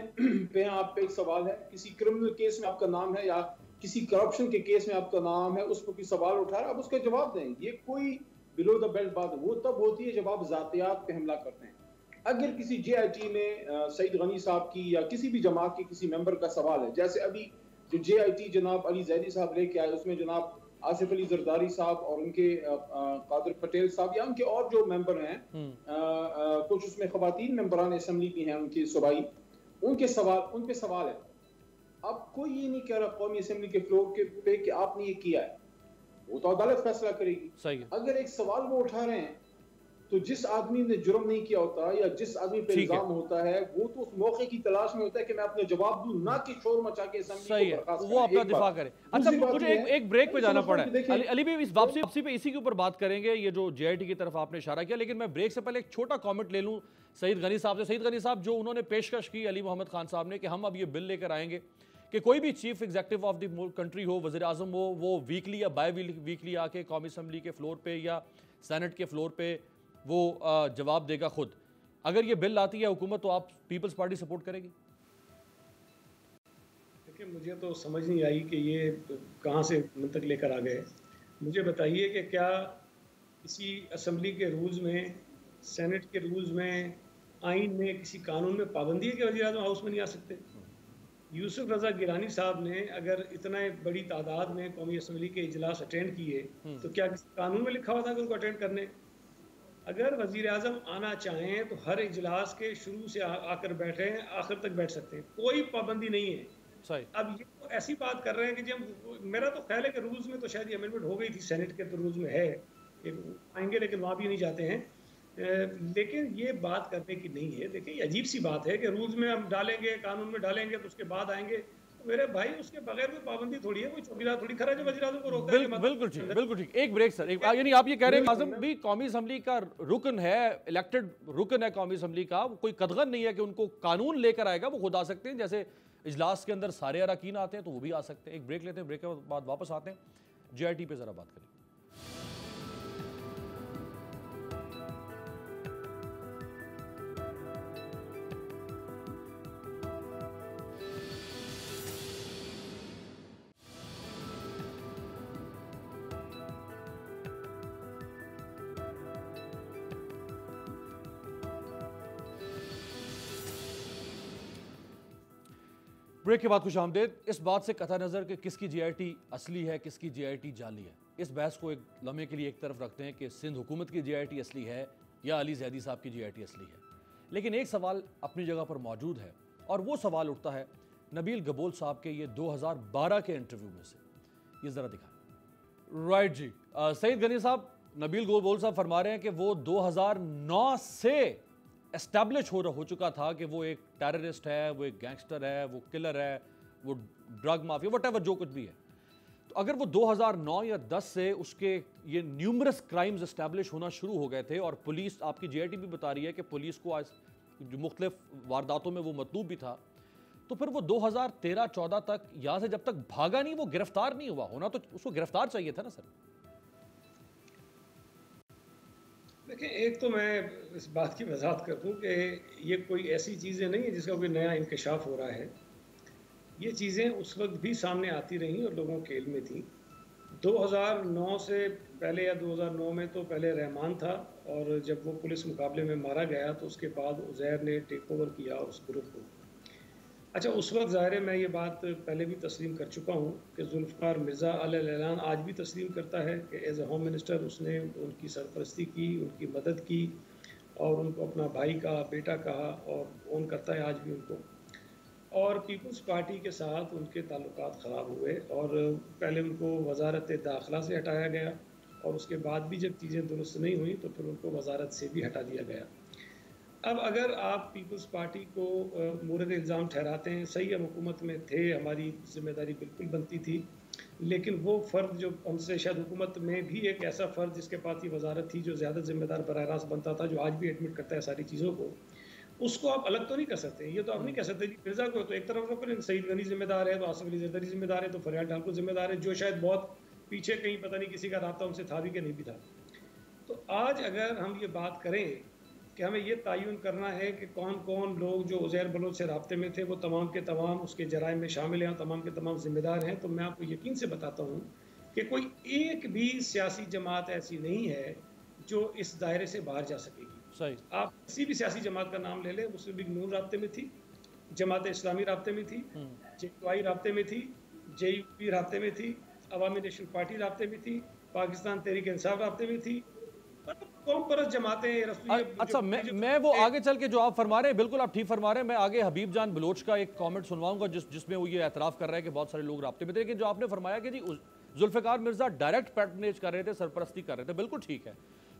पे आप पे एक सवाल है, किसी क्रिमिनल केस में आपका नाम है या किसी करप्शन के केस में आपका नाम है, उस पर कोई सवाल उठा रहा है, आप उसका जवाब दें। ये कोई बिलो द बेल्ट बात वो तब होती है जब आप जातियात पे हमला करते हैं। अगर किसी JIT में सईद गनी साहब की या किसी भी जमात के किसी मेंबर का सवाल है, जैसे अभी जो JIT जनाब अली जैदी साहब लेके आए, उसमें जनाब आसिफ अली जरदारी साहब और उनके कादिर पटेल साहब या उनके और जो मेंबर हैं, कुछ उसमें खवातीन मेंबरान असम्बली भी हैं उनकी सूबाई, उन पे सवाल है। अब कोई ये नहीं कह रहा कौमी असम्बली के फ्लोर पे कि आपने ये किया है, वो तो अदालत फैसला करेगी। सही है। अगर एक सवाल वो उठा रहे हैं तो जिस आदमी ने जुर्म नहीं किया होता या जिस आदमी पे इल्जाम होता है वो तो उस मौके की तलाश में होता है कि मैं अपने जवाब दूं, ना कि शोर मचा के सही है, वो अपना दिफा करे। अच्छा, मुझे एक ब्रेक पे जाना पड़ा है। अली भी इस वापसी पे इसी के ऊपर बात करेंगे, ये जो JIT की तरफ आपने इशारा किया, लेकिन मैं ब्रेक से पहले एक छोटा कमेंट ले लूं सईद गनी साहब से। सईद गनी साहब, जो उन्होंने पेशकश की अली मोहम्मद खान साहब ने कि हम अब ये बिल लेकर आएंगे कि कोई भी chief executive of the country हो, वज़ीर आज़म हो, वो वीकली या बाय वीकली आके कौमी असम्बली के फ्लोर पे या सेनेट के फ्लोर पे वो जवाब देगा खुद। अगर ये बिल आती है हुकूमत, तो आप पीपल्स पार्टी सपोर्ट करेगी? देखिए, मुझे तो समझ नहीं आई कि ये कहाँ से मंतक लेकर आ गए। मुझे बताइए कि क्या किसी असम्बली के रूल्स में, सेनेट के रूल्स में, आइन में, किसी कानून में पाबंदी है कि वज़ीर आज़म हाउस में नहीं आ सकते? यूसुफ रज़ा गिलानी साहब ने अगर इतना बड़ी तादाद में कौमी असम्बली के इजलास अटेंड किए तो क्या किसी कानून में लिखा हुआ था कि उनको अटेंड करने? अगर वज़ीर आज़म आना चाहें तो हर इजलास के शुरू से आकर बैठे हैं, आखिर तक बैठ सकते हैं, कोई पाबंदी नहीं है। सही। अब ये तो ऐसी बात कर रहे हैं कि जब मेरा तो ख्याल है कि रूल्स में तो शायद ये अमेंडमेंट हो गई थी, सेनेट के तो रूल्स में है, आएंगे लेकिन वहाँ भी नहीं जाते हैं। लेकिन ये बात करने की नहीं है। देखिए, ये अजीब सी बात है कि रूल्स में हम डालेंगे, कानून में डालेंगे तो उसके बाद आएंगे। तो मेरे भाई, उसके बगैर कोई पाबंदी थोड़ी है, कोई चौकीदार थोड़ी खड़ा है जो वज़ीर आज़म को रोकता है। बिल्कुल ठीक, बिल्कुल ठीक। एक ब्रेक सर, यानी आप ये कह रहे हैं आज़म भी कौमी असम्बली का रुकन है, इलेक्टेड रुकन है कौमी असम्बली का, कोई कदगन नहीं है कि उनको कानून लेकर आएगा, वो खुद आ सकते हैं। जैसे इजलास के अंदर सारे अरकान आते हैं तो वो भी आ सकते हैं। एक ब्रेक लेते हैं, ब्रेक के बाद वापस आते हैं, JIT पे ज़रा बात करें। ब्रेक के बाद खुश आमदेद। इस बात से कथा नज़र कि किसकी JIT असली है, किसकी JIT जाली है, इस बहस को एक लम्हे के लिए एक तरफ रखते हैं कि सिंध हुकूमत की JIT असली है या अली जैदी साहब की JIT असली है। लेकिन एक सवाल अपनी जगह पर मौजूद है और वो सवाल उठता है नबील गबोल साहब के ये 2012 के इंटरव्यू में से। ये ज़रा दिखा। राइट जी, सईद गनी साहब, नबील गबोल साहब फरमा रहे हैं कि वो 2009 से एस्टैब्लिश हो चुका था कि वो एक टेररिस्ट है, वो एक गैंगस्टर है, वो किलर है, वो ड्रग माफिया, व्हाटएवर जो कुछ भी है। तो अगर वो 2009 या 10 से उसके ये न्यूमरस क्राइम्स एस्टैब्लिश होना शुरू हो गए थे और पुलिस, आपकी JIT भी बता रही है कि पुलिस को जो मुख्तलिफ वारदातों में वो मतलूब भी था, तो फिर वो 2013-14 तक यहाँ से जब तक भागा नहीं, वो गिरफ्तार नहीं हुआ। होना तो उसको गिरफ्तार चाहिए था ना सर। देखिए, एक तो मैं इस बात की वजाहत कर दूं कि ये कोई ऐसी चीज़ें नहीं है जिसका कोई नया इंकशाफ हो रहा है। ये चीज़ें उस वक्त भी सामने आती रहीं और लोगों के इल्म में थी। 2009 से पहले या 2009 में तो पहले रहमान था और जब वो पुलिस मुकाबले में मारा गया तो उसके बाद उज़ैर ने टेक ओवर किया उस ग्रुप को। अच्छा, उस वक्त ज़ाहिर है मैं ये बात पहले भी तस्लीम कर चुका हूँ कि जुल्फ़िकार मिर्ज़ा अल-ऐलान आज भी तस्लीम करता है कि एज़ ए होम मिनिस्टर उसने उनकी सरपरस्ती की, उनकी मदद की और उनको अपना भाई कहा, बेटा कहा और ओन करता है आज भी उनको। और पीपल्स पार्टी के साथ उनके ताल्लुकात ख़राब हुए और पहले उनको वज़ारत दाखिला से हटाया गया और उसके बाद भी जब चीज़ें दुरुस्त नहीं हुई तो फिर उनको वजारत से भी हटा दिया गया। अब अगर आप पीपल्स पार्टी को मुर्द इल्ज़ाम ठहराते हैं, सही हम हुकूमत में थे, हमारी जिम्मेदारी बिल्कुल बनती थी, लेकिन वो फ़र्द जो हमसे शायद हुकूमत में भी एक ऐसा फ़र्द जिसके पास ये वजारत थी जो ज़्यादा जिम्मेदार बराह रास्त बनता था, जो आज भी एडमिट करता है सारी चीज़ों को, उसको आप अलग तो नहीं कर सकते। ये तो आप नहीं कह सकते कि मिर्ज़ा को तो एक तरफ रखो, सईद गनी जिम्मेदार है, तो आसिफ अली जरदारी जिम्मेदार है, तो फरियाद ठाकुर जिम्मेदार है, जो शायद बहुत पीछे कहीं पता नहीं किसी का राब्ता उनसे था भी कि नहीं भी था। तो आज अगर हम ये बात करें कि हमें ये तयन करना है कि कौन कौन लोग जो उज़ैर बलोच से राब्ते में थे वो तमाम के तमाम उसके जराइम में शामिल हैं, तमाम के तमाम जिम्मेदार हैं, तो मैं आपको यकीन से बताता हूँ कि कोई एक भी सियासी जमात ऐसी नहीं है जो इस दायरे से बाहर जा सकेगी। सही। आप किसी भी सियासी जमात का नाम ले लें, मुस्लिम लीग नून राब्ते में थी, जमात इस्लामी राब्ते में थी, JUI राब्ते में थी, JUP राब्ते में थी, अवामी नेशनल पार्टी राब्ते में थी, पाकिस्तान तहरीक इंसाफ राब्ते में थी, कौन परस जमातें। अच्छा, मैं वो आगे चल के जो आप फरमा रहे हैं, बिल्कुल आप ठीक फरमा रहे हैं। मैं आगे हबीब जान बलोच का एक कमेंट सुनवाऊंगा जिसमें वो ये एतराफ़ कर रहा है कि बहुत सारे लोग राब्ते में थे। लेकिन जो आपने फरमाया कि जी जुल्फ़िकार मिर्ज़ा डायरेक्ट पैट्रनेज कर रहे थे, सरपरस्ती कर रहे थे, बिल्कुल ठीक है,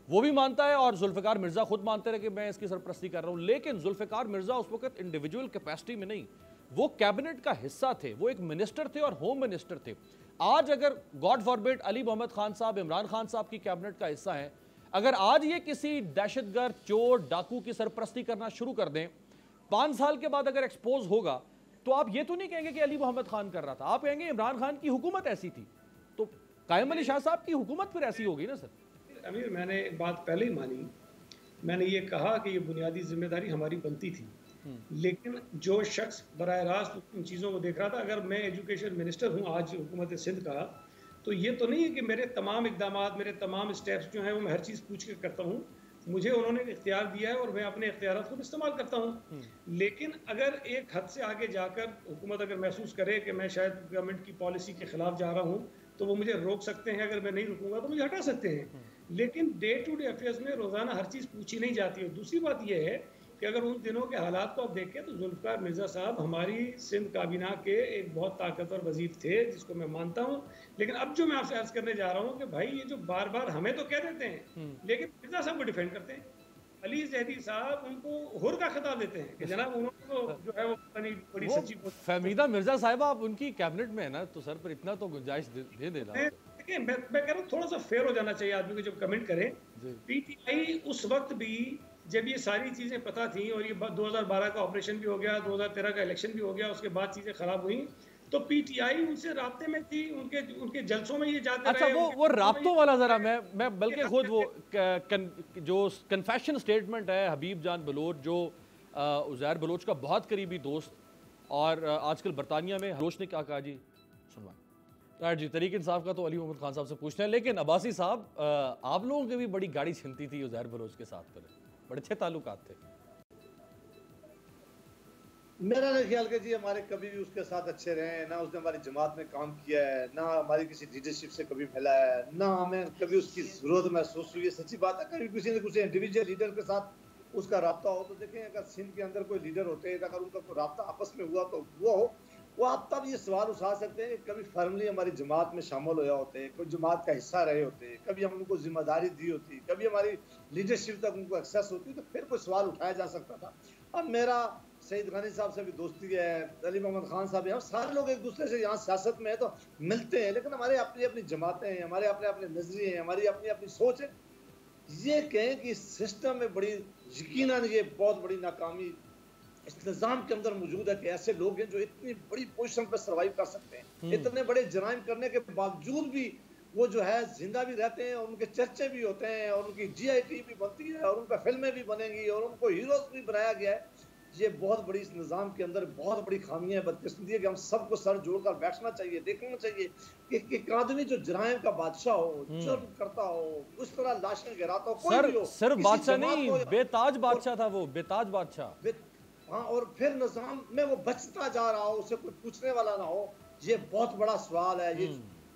वो भी मानता है और जुल्फ़िकार मिर्ज़ा खुद मानते रहे कि मैं इसकी सरपरस्ती कर रहा हूँ। लेकिन जुल्फ़िकार मिर्ज़ा उस वक्त इंडिविजुअल कैपेसिटी में नहीं, वो कैबिनेट का हिस्सा थे, वो एक मिनिस्टर थे और होम मिनिस्टर थे। आज अगर गॉड फॉरबिड अली मोहम्मद खान साहब, इमरान खान साहब की कैबिनेट का हिस्सा है, अगर आज ये किसी दहशतगर्द, चोर, डाकू की सरपरस्ती करना शुरू कर दें, 5 साल के बाद अगर एक्सपोज होगा, तो आप ये तो नहीं कहेंगे कि अली मोहम्मद खान कर रहा था, आप कहेंगे इमरान खान की हुकूमत ऐसी थी, तो कायम अली शाह साहब की हुकूमत फिर ऐसी होगी ना सर। अमीर, मैंने एक बात पहले ही मानी, मैंने ये कहा कि ये बुनियादी जिम्मेदारी हमारी बनती थी, लेकिन जो शख्स बराह रास्त उन चीज़ों को देख रहा था, अगर मैं एजुकेशन मिनिस्टर हूँ आज हुकूमत सिंध का, तो ये तो नहीं है कि मेरे तमाम इक़दामात, मेरे तमाम स्टेप्स जो हैं वो मैं हर चीज़ पूछ के करता हूँ। मुझे उन्होंने इख्तियार दिया है और मैं अपने इख्तियारात को इस्तेमाल करता हूँ। लेकिन अगर एक हद से आगे जाकर हुकूमत अगर महसूस करे कि मैं शायद गवर्नमेंट की पॉलिसी के ख़िलाफ़ जा रहा हूँ, तो वो मुझे रोक सकते हैं, अगर मैं नहीं रुकूंगा तो मुझे हटा सकते हैं। लेकिन डे टू डे अफेयर्स में रोज़ाना हर चीज़ पूछी नहीं जाती है। दूसरी बात यह है कि अगर उन दिनों के हालात को आप देखें तो जुल्फ़िकार मिर्ज़ा साहब हमारी सिंध काबीना के एक बहुत ताकतवर वज़ीर थे, जिसको मैं मानता हूँ। लेकिन अब जो मैं आपसे अर्ज़ करने जा रहा हूँ कि भाई ये जो बार बार हमें तो कह देते हैं, लेकिन मिर्ज़ा साहब को डिफेंड करते हैं। अली ज़ैदी साहब उनको हुर का खिताब देते हैं कि जनाब उन्होंने तो जो है वो बड़ी सच्ची फहमीदा मिर्ज़ा साहिबा आप उनकी कैबिनेट में है ना, तो सर पर इतना तो गुंजाइश दे देना। देखिए, मैं कह रहा हूँ थोड़ा सा फेयर हो जाना चाहिए आदमी को जब कमेंट करें। PTI उस वक्त भी जब ये सारी चीज़ें पता थी और ये 2012 का ऑपरेशन भी हो गया, 2013 का इलेक्शन भी हो गया, उसके बाद चीज़ें ख़राब हुई, तो PTI उनसे राब्ते में थी, उनके जलसों में ये जाते अच्छा रहे। वो राब्तों वाला ज़रा मैं बल्कि खुद वो जो कन्फेशन स्टेटमेंट है हबीब जान बलोच, जो उज़ैर बलोच का बहुत करीबी दोस्त और आजकल बरतानिया में, बलोच ने क्या कहा जी, सुनवाएं। राइट जी, तहरीक इंसाफ का तो अली मोहम्मद खान साहब से पूछते हैं, लेकिन अब्बासी साहब आप लोगों की भी बड़ी गाड़ी छिनती थी उज़ैर बलोच के साथ, पर बड़े अच्छे ताल्लुकात थे। मेरा नहीं ख्याल कि जी हमारे कभी भी उसके साथ अच्छे रहे हैं, ना उसने हमारी जमात में काम किया है, ना हमारी किसी लीडरशिप से कभी फैला है, ना हमें कभी उसकी जरूरत महसूस हुई है। सच्ची बात है, कभी किसी न किसी इंडिविजुअल लीडर के साथ उसका राब्ता हो तो देखें, अगर सिंध के अंदर कोई लीडर होते हैं, अगर उनका कोई राब्ता आपस में हुआ तो वो आप तब ये सवाल उठा सकते हैं कि कभी फर्मली हमारी जमात में शामिल होया होते हैं, कोई जमात का हिस्सा रहे होते हैं, कभी हम उनको जिम्मेदारी दी होती, कभी हमारी लीडरशिप तक उनको एक्सेस होती, तो फिर कोई सवाल उठाया जा सकता था। अब मेरा सईद गनी साहब से भी दोस्ती है, अली मोहम्मद खान साहब है, सारे लोग एक दूसरे से यहाँ सियासत में है तो मिलते हैं, लेकिन हमारे अपनी अपनी जमातें हैं, हमारे अपने अपने नजरिए हैं, हमारी अपनी अपनी सोच है। ये कहें कि सिस्टम में बड़ी यकीनन ये बहुत बड़ी नाकामी इस निज़ाम के अंदर मौजूद है कि ऐसे लोग हैं जो इतनी बड़ी पोजीशन पर सर्वाइव कर सकते हैं, इतने बड़े जराइम करने के बावजूद भी वो जो है जिंदा भी रहते हैं और उनके चर्चे भी होते हैं और उनकी GIT भी बनती है और उनका फिल्में भी बनेंगी और उनको हीरोज भी बनाया गया है। ये बहुत बड़ी इस निज़ाम के अंदर बहुत बड़ी खामियां है, बदकिस्मती है कि हम सबको सर जोड़कर बैठना चाहिए, देखना चाहिए कि एक आदमी जो जराइम का बादशाह हो, जुर्म करता हो, उस तरह लाशें गिराता हो, कोई भी हो, सिर्फ बादशाह नहीं, बेताज बादशाह था वो, बेताज बादशाह। हाँ, और फिर निज़ाम में वो बचता जा रहा हो, उसे कोई पूछने वाला ना हो, ये बहुत बड़ा सवाल है।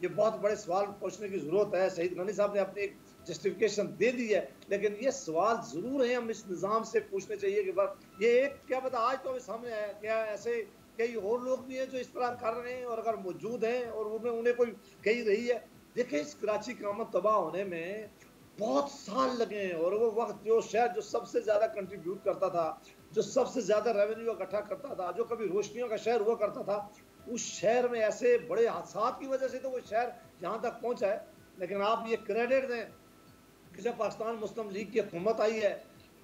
ये बहुत बड़े सवाल पूछने की जरूरत है। सईद गनी साहब ने अपनी एक जस्टिफिकेशन दे दी है, लेकिन ये सवाल जरूर है, हम इस निज़ाम से पूछने चाहिए कि ये एक क्या पता आज तो हमें सामने आया, क्या ऐसे कई और लोग भी हैं जो इस तरह कर रहे हैं और अगर मौजूद हैं और उन्हें कोई कही रही है। देखिए इस कराची का अमन तबाह होने में बहुत साल लगे हैं, और वो वक्त जो शहर जो सबसे ज्यादा कंट्रीब्यूट करता था, जो सबसे ज्यादा रेवेन्यू इकट्ठा करता था, जो कभी रोशनियों का शहर हुआ करता था, उस शहर में ऐसे बड़े हादसा की वजह से तो वो शहर यहाँ तक पहुंचा है। लेकिन आप ये क्रेडिट दें कि जब पाकिस्तान मुस्लिम लीग की हुकूमत आई है,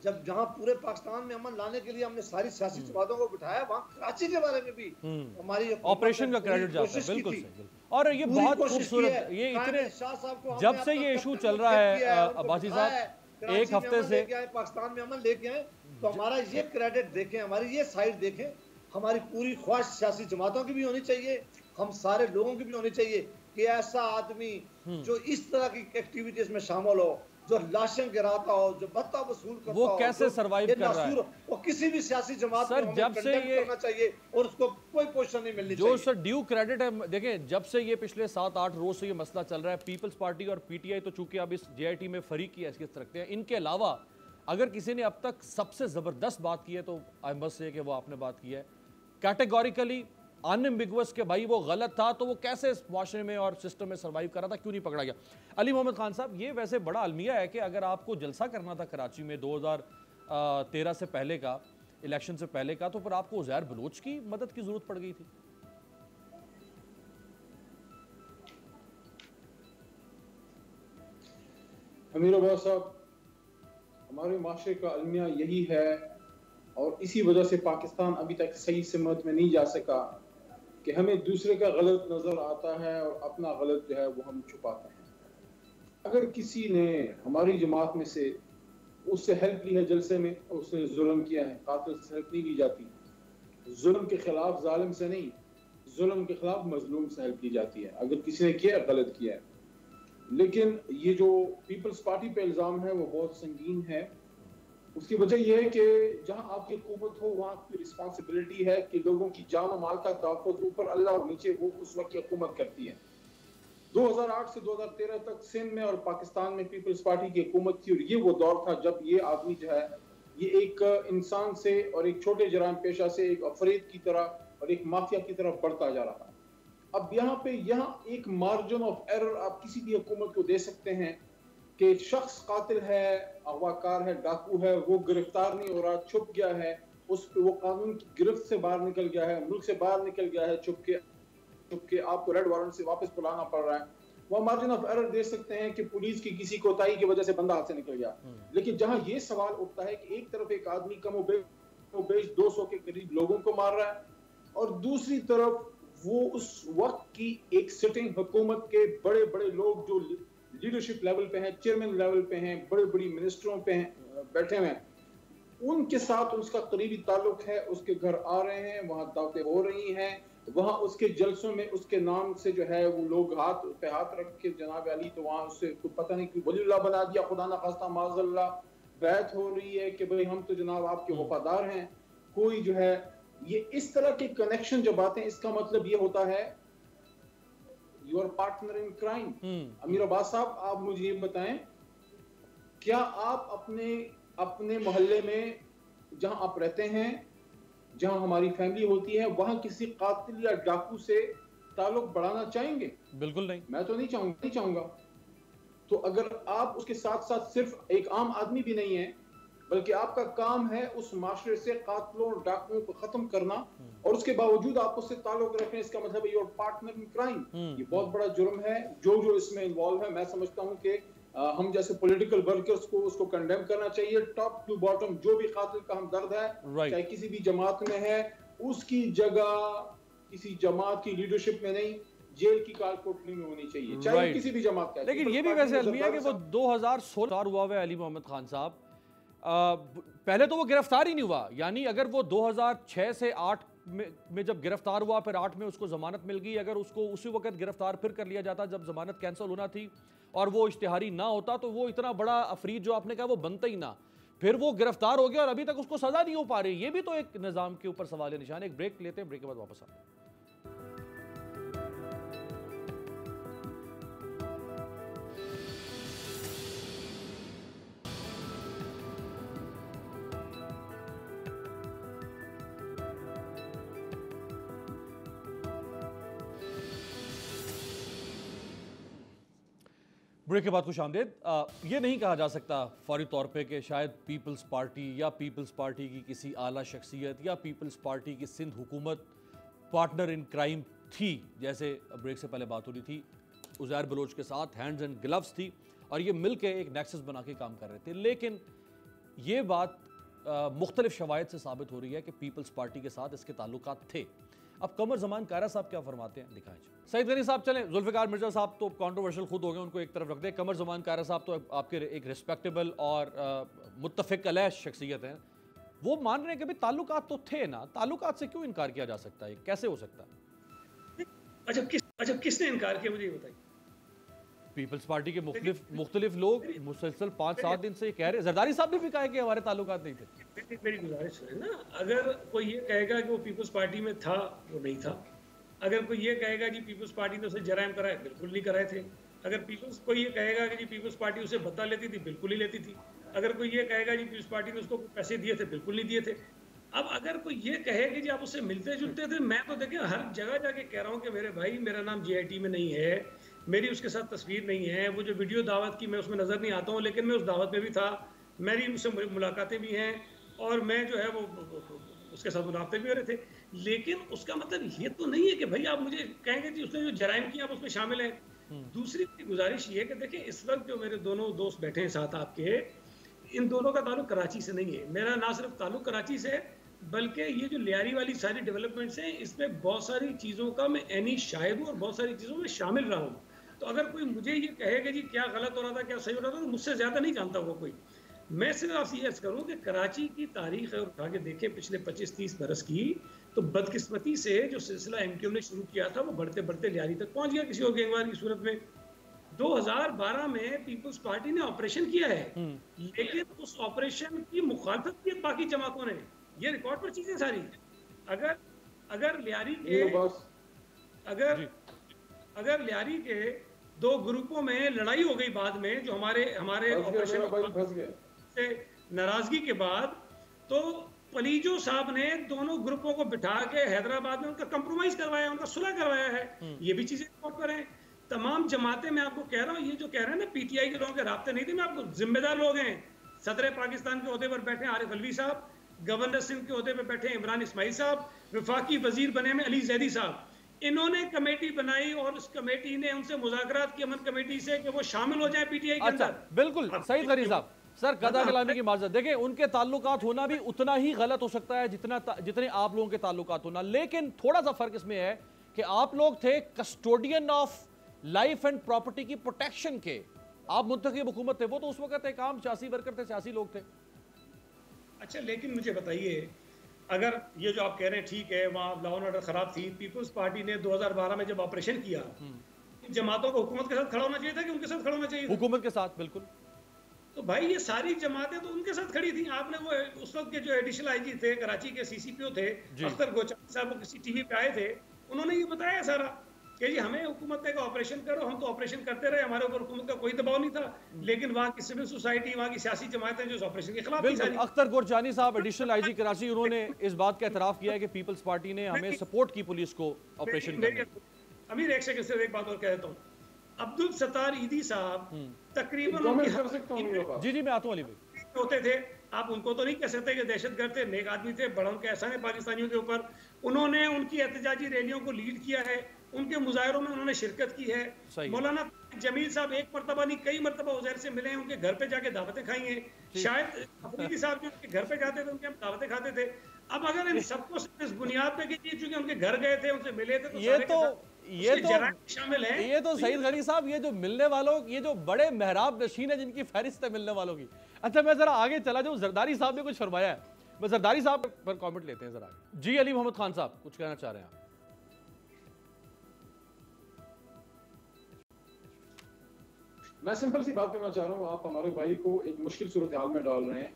जब जहां पूरे पाकिस्तान में अमन लाने के लिए हमने सारी सियासी जमातों को बिठाया, वहां कराची के बारे में भी हमारी ऑपरेशन का क्रेडिट जाता है, बिल्कुल सही। और ये बहुत खूबसूरत, ये इतने जब से ये इशू चल रहा है अब्बासी साहब, एक हफ्ते से पाकिस्तान में अमन लेके आए, तो हमारा ये क्रेडिट देखें, हमारी ये साइड देखें, हमारी पूरी ख्वाहिश सियासी जमातों की भी होनी चाहिए, हम सारे लोगों की भी होनी चाहिए कि ऐसा आदमी जो इस तरह की एक्टिविटीज में शामिल हो, जो लाशें गिराता हो, जो भत्ता वसूल करता वो हो, कैसे सरवाइव कर रहा है, वो किसी भी सियासी जमात सर, को जब से ये करना चाहिए और उसको कोई पोजीशन नहीं मिलनी चाहिए। जो सर ड्यू क्रेडिट है, देखें जब से ये पिछले 7-8 रोज से ये मसला चल रहा है, पीपल्स पार्टी और पीटीआई तो चूंकि अब इस जेआईटी में फरीक की हैसियत रखते हैं, इनके अलावा अगर किसी ने अब तक सबसे जबरदस्त बात की है तो आई मस्ट से कि वो आपने बात की है कैटेगोरिकली अनएम्बिगुअस के भाई वो गलत था, तो वो कैसे इस माशरे में और सिस्टम में सर्वाइव कर रहा था, क्यों नहीं पकड़ा गया। अली मोहम्मद खान साहब, ये वैसे बड़ा अलमिया है कि अगर आपको जलसा करना था कराची में 2013 से पहले का, इलेक्शन से पहले का, तो फिर आपको उज़ैर बलोच की मदद की जरूरत पड़ गई थी। अमीर अब्बास साहब, हमारे माशरे का अलमिया यही है, और इसी वजह से पाकिस्तान अभी तक सही सिमत में नहीं जा सका कि हमें दूसरे का गलत नजर आता है और अपना गलत जो है वो हम छुपाते हैं। अगर किसी ने हमारी जमात में से उससे हेल्प ली है जलसे में, उसने जुल्म किया है, कातिल से हेल्प नहीं ली जाती। जुल्म के खिलाफ जालिम से नहीं, जुल्म के खिलाफ मजलूम से हेल्प ली जाती है अगर किसी ने किया, गलत किया है। लेकिन ये जो पीपल्स पार्टी पे इल्जाम है वो बहुत संगीन है। उसकी वजह यह है कि जहां आपकी हुकूमत हो वहां आपकी रिस्पॉन्सिबिलिटी है कि लोगों की जान और माल का तहफ़्फ़ुज़, ऊपर अल्लाह और नीचे वो उस वक्त की हुकूमत करती है। 2008 से 2013 तक सिंध में और पाकिस्तान में पीपल्स पार्टी की हुकूमत थी, और ये वो दौर था जब ये आदमी जो है ये एक इंसान से और एक छोटे जराम पेशा से एक अफरीद की तरह और एक माफिया की तरफ बढ़ता जा रहा है। अब यहाँ एक मार्जिन ऑफ एरर आप किसी भी हुकूमत को दे सकते हैं कि एक शख्स कातिल है, अगवाकार है, डाकू है, वो गिरफ्तार नहीं हो रहा, छुप गया है, उस पे वो कानून की गिरफ्त से बाहर निकल गया है, मुल्क से बाहर निकल गया है, छुप के आपको रेड वारंट से वापस बुलाना पड़ रहा है। वह मार्जिन ऑफ एरर दे सकते हैं कि पुलिस की किसी कोताही की वजह से बंदा हाथ से निकल गया। लेकिन जहां ये सवाल उठता है कि एक तरफ एक आदमी कमोबेश 200 के करीब लोगों को मार रहा है, और दूसरी तरफ वो उस वक्त की एक सिटिंग हुकूमत के बड़े बड़े लोग जो लीडरशिप लेवल पे हैं, चेयरमैन लेवल पे हैं, बड़े बड़ी मिनिस्टरों पे हैं, बैठे हुए हैं, उनके साथ उसका करीबी ताल्लुक है, उसके घर आ रहे हैं, वहां दावतें हो रही हैं, वहां उसके जलसों में उसके नाम से जो है वो लोग हाथ पे हाथ रख के जनाब अली, तो वहां उससे कुछ पता नहीं क्यों वलीउल्लाह बना दिया, खुदा ना खास्ता माज़अल्लाह, बैत हो रही है कि भाई हम तो जनाब आपके वफादार हैं। कोई जो है ये इस तरह के कनेक्शन जब आते हैं, इसका मतलब ये होता है योर पार्टनर इन क्राइम। अमीर अब्बास साहब, आप मुझे ये बताएं, क्या आप अपने मोहल्ले में जहां आप रहते हैं, जहां हमारी फैमिली होती है, वहां किसी कातिल या डाकू से ताल्लुक बढ़ाना चाहेंगे? बिल्कुल नहीं, मैं तो नहीं चाहूंगा। तो अगर आप उसके साथ साथ सिर्फ एक आम आदमी भी नहीं है, बल्कि आपका काम है उस माशरे से कातिलों और डाकुओं को खत्म करना, और उसके बावजूद आप उससे ताल्लुक रखें, इसका मतलब है योर पार्टनर इन क्राइम। ये बहुत बड़ा जुर्म है। जो इसमें इन्वॉल्व है, मैं समझता हूं कि हम जैसे पॉलिटिकल वर्कर्स को उसको कंडेम करना चाहिए, टॉप टू बॉटम। जो भी कातिल का हमदर्द है, चाहे किसी भी जमात में है, उसकी जगह किसी जमात की लीडरशिप में नहीं, जेल की काल कोठरी में होनी चाहिए, चाहे किसी भी जमात का। लेकिन ये भी वैसे अलमिया कि वो 2016 हुआ है अली मोहम्मद खान साहब, पहले तो वो गिरफ्तार ही नहीं हुआ। यानी अगर वो 2006 से 8 में जब गिरफ्तार हुआ, फिर 8 में उसको जमानत मिल गई, अगर उसको उसी वक्त गिरफ्तार फिर कर लिया जाता जब जमानत कैंसिल होना थी और वो इश्तिहारी ना होता, तो वो इतना बड़ा अफरीद जो आपने कहा वो बनता ही ना। फिर वो गिरफ्तार हो गया और अभी तक उसको सजा नहीं हो पा रही। ये भी तो एक निजाम के ऊपर सवाल निशान। एक ब्रेक लेते हैं, ब्रेक के बाद वापस आते हैं। ब्रेक के बाद खुश आमदेद। ये नहीं कहा जा सकता फौरी तौर पे कि शायद पीपल्स पार्टी या पीपल्स पार्टी की किसी आला शख्सियत या पीपल्स पार्टी की सिंध हुकूमत पार्टनर इन क्राइम थी, जैसे ब्रेक से पहले बात हो रही थी उज़ैर बलोच के साथ हैंड्स एंड ग्लव्स थी और ये मिल के एक नेक्सस बना के काम कर रहे थे। लेकिन ये बात मुख्तलिफ शवायद से साबित हो रही है कि पीपल्स पार्टी के साथ इसके ताल्लुकात थे। अब कमर जमान कायरा साहब क्या फरमाते हैं, दिखाएं। सईद गनी साहब चलें, जुल्फ़िकार मिर्ज़ा साहब तो कंट्रोवर्शियल खुद हो गए, उनको एक तरफ रख दें। कमर जमान कायरा साहब तो आपके एक रिस्पेक्टेबल और मुत्तफ़िक़ अलैह शख्सियत हैं, वो मान रहे हैं कि भाई ताल्लुकात तो थे ना, ताल्लुकात से क्यों इनकार किया जा सकता है, कैसे हो सकता है? अच्छा किसने इनकार किया मुझे ये बताइए। पीपल्स पार्टी के मुख्तलिफ लोग मुसलसल 5-7 दिन से कह रहे हैं। जरदारी साहब ने भी कहा कि हमारे ताल्लुकात नहीं थे। मेरी गुजारिश है ना, अगर कोई ये कहेगा कि वो पीपल्स पार्टी में था, वो नहीं था। अगर कोई ये कहेगा कि पीपल्स पार्टी ने उसे जराइम कराए, बिल्कुल नहीं कराए थे। अगर कोई ये कहेगा कि पीपल्स पार्टी उसे भत्ता लेती थी, बिल्कुल ही लेती थी। अगर कोई ये कहेगा कि पीपल्स पार्टी ने उसको पैसे दिए थे, बिल्कुल नहीं दिए थे। अब अगर कोई ये कहे कि जी आप उससे मिलते जुलते थे, मैं तो देखिए हर जगह जाके कह रहा हूँ कि मेरे भाई मेरा नाम GIT में नहीं है, मेरी उसके साथ तस्वीर नहीं है, वो जो वीडियो दावत की मैं उसमें नज़र नहीं आता हूँ, लेकिन मैं उस दावत में भी था, मेरी उससे मुलाकातें भी हैं और मैं जो है वो उसके साथ मुनाफे भी हो रहे थे। लेकिन उसका मतलब ये तो नहीं है कि भाई आप मुझे कहेंगे कि उसने जो जराइम किया आप उसमें शामिल हैं। दूसरी गुजारिश ये है कि देखिए इस वक्त जो मेरे दोनों दोस्त बैठे हैं साथ आपके, इन दोनों का ताल्लुक कराची से नहीं है। मेरा ना सिर्फ ताल्लुक कराची से, बल्कि ये जो लियारी वाली सारी डेवलपमेंट्स हैं, इसमें बहुत सारी चीज़ों का मैं ऐनी शाहिद हूँ और बहुत सारी चीज़ों में शामिल रहा हूँ। तो अगर कोई मुझे ये कहेगा जी क्या गलत हो रहा था, क्या सही हो रहा था, तो मुझसे ज़्यादा नहीं जानता होगा कोई। मैं सिर्फ आपसे ये अर्ज़ करूँ कि कराची की तारीख और उठा के देखें पिछले 25-30 बरस की, तो बदकिस्मती से जो सिलसिला MQM ने शुरू किया था वो बढ़ते बढ़ते लियारी तक पहुँच गया किसी और गैंगवार की सूरत में। 2012 में पीपल्स पार्टी ने ऑपरेशन किया है, लेकिन उस ऑपरेशन की मुखालफत की बाकी जमातों ने, ये रिकॉर्ड पर चीजें सारी। अगर लियारी के अगर लियारी के 2 ग्रुपों में लड़ाई हो गई बाद में, जो हमारे ऑपरेशन से नाराजगी के बाद, तो पलीजो साहब ने दोनों ग्रुपों को बिठा के हैदराबाद में उनका कंप्रोमाइज करवाया, उनका सुलह करवाया है। ये भी चीजें रिकॉर्ड पर हैं। तमाम जमातें, मैं आपको कह रहा हूँ, ये जो कह रहे हैं ना PTI के लोगों के राब्ते नहीं थे, मैं आपको जिम्मेदार लोग हैं। सदर पाकिस्तान के ओहदे पर बैठे आरिफ अलवी साहब, गवर्नर सिंध के ओहदे पर बैठे इमरान इस्माइल साहब, वफाकी वजीर बने में अली जैदी साहब। इन्होंने कमेटी बनाई और उस कमेटी ने उनसे मुज़ाकरात की अमन कमेटी से कि वो शामिल हो जाए PTI के अंदर। बिल्कुल सईद गनी साहब, सर कदा कलामी की माजरत, देखिए उनके ताल्लुकात होना भी उतना ही गलत हो सकता है जितने आप लोगों के ताल्लुकात होना। लेकिन थोड़ा सा फर्क इसमें है कि आप लोग थे custodian of life and property की प्रोटेक्शन के, आप मुंतखब हुकूमत थे, वो तो उस वक्त एक आम सियासी वर्कर थे, सियासी लोग थे। अच्छा, लेकिन मुझे बताइए, अगर ये जो आप कह रहे हैं ठीक है, वहाँ लॉ एंड ऑर्डर खराब थी, पीपल्स पार्टी ने 2012 में जब ऑपरेशन किया, जमातों को हुकूमत के साथ खड़ा होना चाहिए था कि उनके साथ खड़ा होना चाहिए? हुकूमत के साथ, बिल्कुल। तो भाई ये सारी जमातें तो उनके साथ खड़ी थी। आपने वो उस वक्त के जो एडिशनल IG थे, कराची के CCPO थे, अख्तर गोचानी साहब, वो किसी TV पे आए थे, उन्होंने ये बताया सारा कि जी हमें हुकूमत ने कहा ऑपरेशन करो, हम तो ऑपरेशन करते रहे, हमारे ऊपर हुकूमत का कोई दबाव नहीं था। लेकिन वहाँ की सिविल सोसाइटी, वहाँ की सियासी जमातें जो ऑपरेशन के खिलाफ थी सारी। अख्तर गोचानी साहब एडिशनल IG कराची, उन्होंने इस बात का एतराफ किया है कि पीपल्स पार्टी ने हमें सपोर्ट की पुलिस को ऑपरेशन करने। अमीर एक सेकंड से एक बात और कहता हूँ, अब्दुल सत्तार ईदी साहब तकरीबन जी मैं आता हूँ अली भाई, होते थे, आप उनको तो नहीं कह सकते कि दहशतगर्द थे, नेक आदमी थे, बड़ा उनका एहसान है पाकिस्तानियों के ऊपर। उन्होंने उनकी एहतजाजी रैलियों को लीड किया है, उनके मुजाहरों में उन्होंने शिरकत की है। मौलाना जमील साहब एक मरतबा नहीं कई मरतबा उज़ैर से मिले हैं, उनके घर पे जाके दावतें खाई हैं। शायद अफरीदी साहब जो उनके घर पे जाते थे, उनके हम दावतें खाते थे। अब अगर इन सबको इस बुनियाद पे कि चूंकि उनके घर गए थे, उनसे मिले थे, तो शामिल है। ये तो सईद गनी साहब, ये जो मिलने वालों, ये जो बड़े मेहराब नशीन है जिनकी फहरिस्त है मिलने वालों की। अच्छा मैं जरा आगे चला जाऊं, जरदारी साहब ने कुछ फरमाया है, मैं जरदारी साहब पर कमेंट लेते हैं जरा। जी अली मोहम्मद खान साहब कुछ कहना चाह रहे हैं आप? मैं सिंपल सी बात करना चाह रहा हूँ, आप हमारे भाई को एक मुश्किल सूरत हाल में डाल रहे हैं।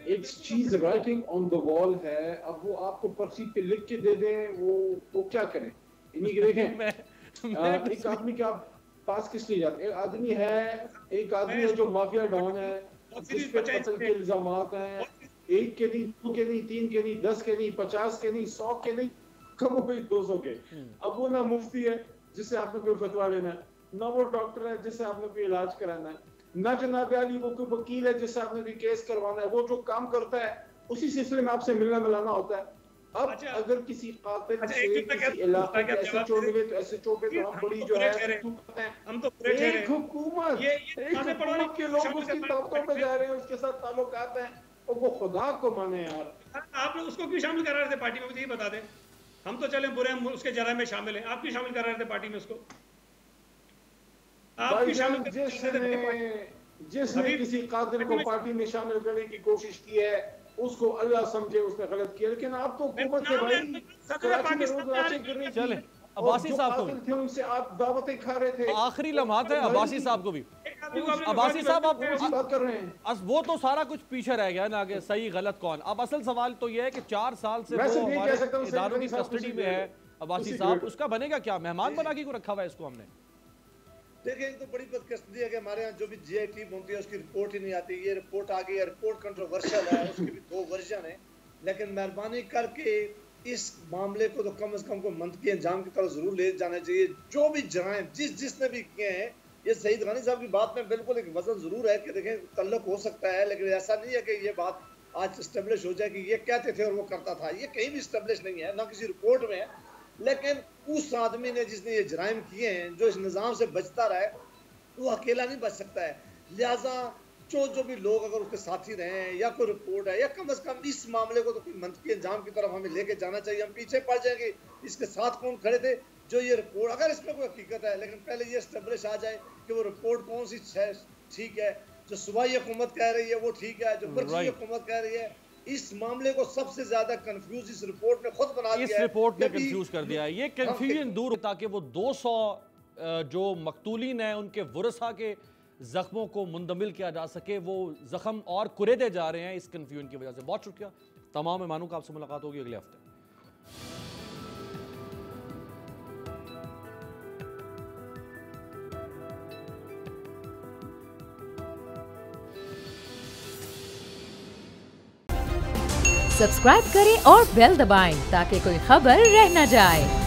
एक चीज राइटिंग ऑन द वॉल है, अब वो आपको पर्ची पे लिख के दे दें, वो क्या करें? इन्हीं के देखें एक आदमी के आप पास किस लिए जाते? एक आदमी है जो माफिया डॉन है, जिस पे कत्ल के इल्जामात हैं, 1 के नहीं, 2 के नहीं, 3 के नहीं, 10 के नहीं, 50 के नहीं, 100 के नहीं, कम हो गई 200 के। अब वो ना मुफ्ती है जिससे आपने कोई फतवा लेना है, ना वो डॉक्टर है जिससे आपने कोई इलाज कराना है, ना जनाब अली वो कोई वकील है जिससे आपने कोई केस करवाना है। वो जो काम करता है उसी सिलसिले में आपसे मिलना मिलाना होता है। अब अगर किसी कातिल से किसी इलाके के एसएचओ मिले तो एसएचओ पे तो हम बड़ी जो है हम तो एक हुकूमत के लोग उसकी ताकतों पे जा रहे हैं, उसके साथ ताल्लुकात हैं, और वो खुदा को माने यार। आप लोग उसको क्यों शामिल करा रहे थे पार्टी में, मुझे ये बता दें। हम तो चले बुरे हैं, उसके जराये में शामिल हैं, आप क्यों शामिल करा रहे थे पार्टी में उसको? आप क्यों शामिल? जिसने किसी कातिल को पार्टी में शामिल करने की कोशिश की है उसको अल्लाह समझे उसने गलत किया, लेकिन आप तो हुकूमत के भाई कराची में रोज राशें कर रही थी। अब्बासी साहब को थे उनसे आप दावतें खा रहे थे। आखिरी लम्हात है अब्बासी साहब को भी। अब्बासी साहब आप बात कर रहे हैं, वो तो सारा कुछ पीछे रह गया ना, आगे सही गलत कौन। अब असल सवाल तो ये है कि 4 साल से वो हमारे इदारों की कस्टडी में है अब्बासी साहब, उसका बनेगा क्या? मेहमान बना के क्यों रखा हुआ है इसको हमने? देखिए एक तो बड़ी बदकिस्मती है कि हमारे यहाँ जो भी जीआई टीम होती है उसकी रिपोर्ट ही नहीं आती। ये रिपोर्ट आ गई है, रिपोर्ट कंट्रोवर्शियल है, उसके भी 2 वर्जन है, लेकिन मेहरबानी करके इस मामले को तो कम से कम को मंतकी अंजाम की तरफ जरूर ले जाना चाहिए। जो भी जराइम जिसने भी किए हैं, ये सईद गानी साहब की बात में बिल्कुल एक वजन जरूर है कि देखें तल्लुक हो सकता है, लेकिन ऐसा नहीं है कि ये बात आज स्टेब्लिश हो जाए कि ये कहते थे और वो करता था। ये कहीं भी स्टेब्लिश नहीं है, ना किसी रिपोर्ट में है। लेकिन उस आदमी ने जिसने ये जराइम किए हैं, जो इस निज़ाम से बचता रहे, वो अकेला नहीं बच सकता है। लिहाजा जो भी लोग अगर उसके साथी रहे हैं या कोई रिपोर्ट है, या कम से कम इस मामले को तो कोई मंतकी अंजाम की तरफ हमें लेके जाना चाहिए। हम पीछे पड़ जाएंगे इसके साथ कौन खड़े थे जो ये रिपोर्ट, अगर इसमें कोई हकीकत है, लेकिन पहले ये स्टेब्लिश आ जाए कि वो रिपोर्ट कौन सी ठीक है, जो सूबाई हुकूमत कह रही है वो ठीक है, जो मर्कजी हुकूमत कह रही है। इस मामले को सबसे ज्यादा कंफ्यूज इस रिपोर्ट ने खुद बना दिया है। इस रिपोर्ट ने कंफ्यूज कर दिया है। ये कंफ्यूजन दूर हो ताकि वो 200 जो मकतूलीन हैं उनके वरसा के जख्मों को मुंदमिल किया जा सके। वो जख्म और कुरेदे जा रहे हैं इस कंफ्यूजन की वजह से। बहुत शुक्रिया तमाम मेहमानों का, आपसे मुलाकात होगी अगले हफ्ते। सब्सक्राइब करें और बेल दबाएं ताकि कोई खबर रह न जाए।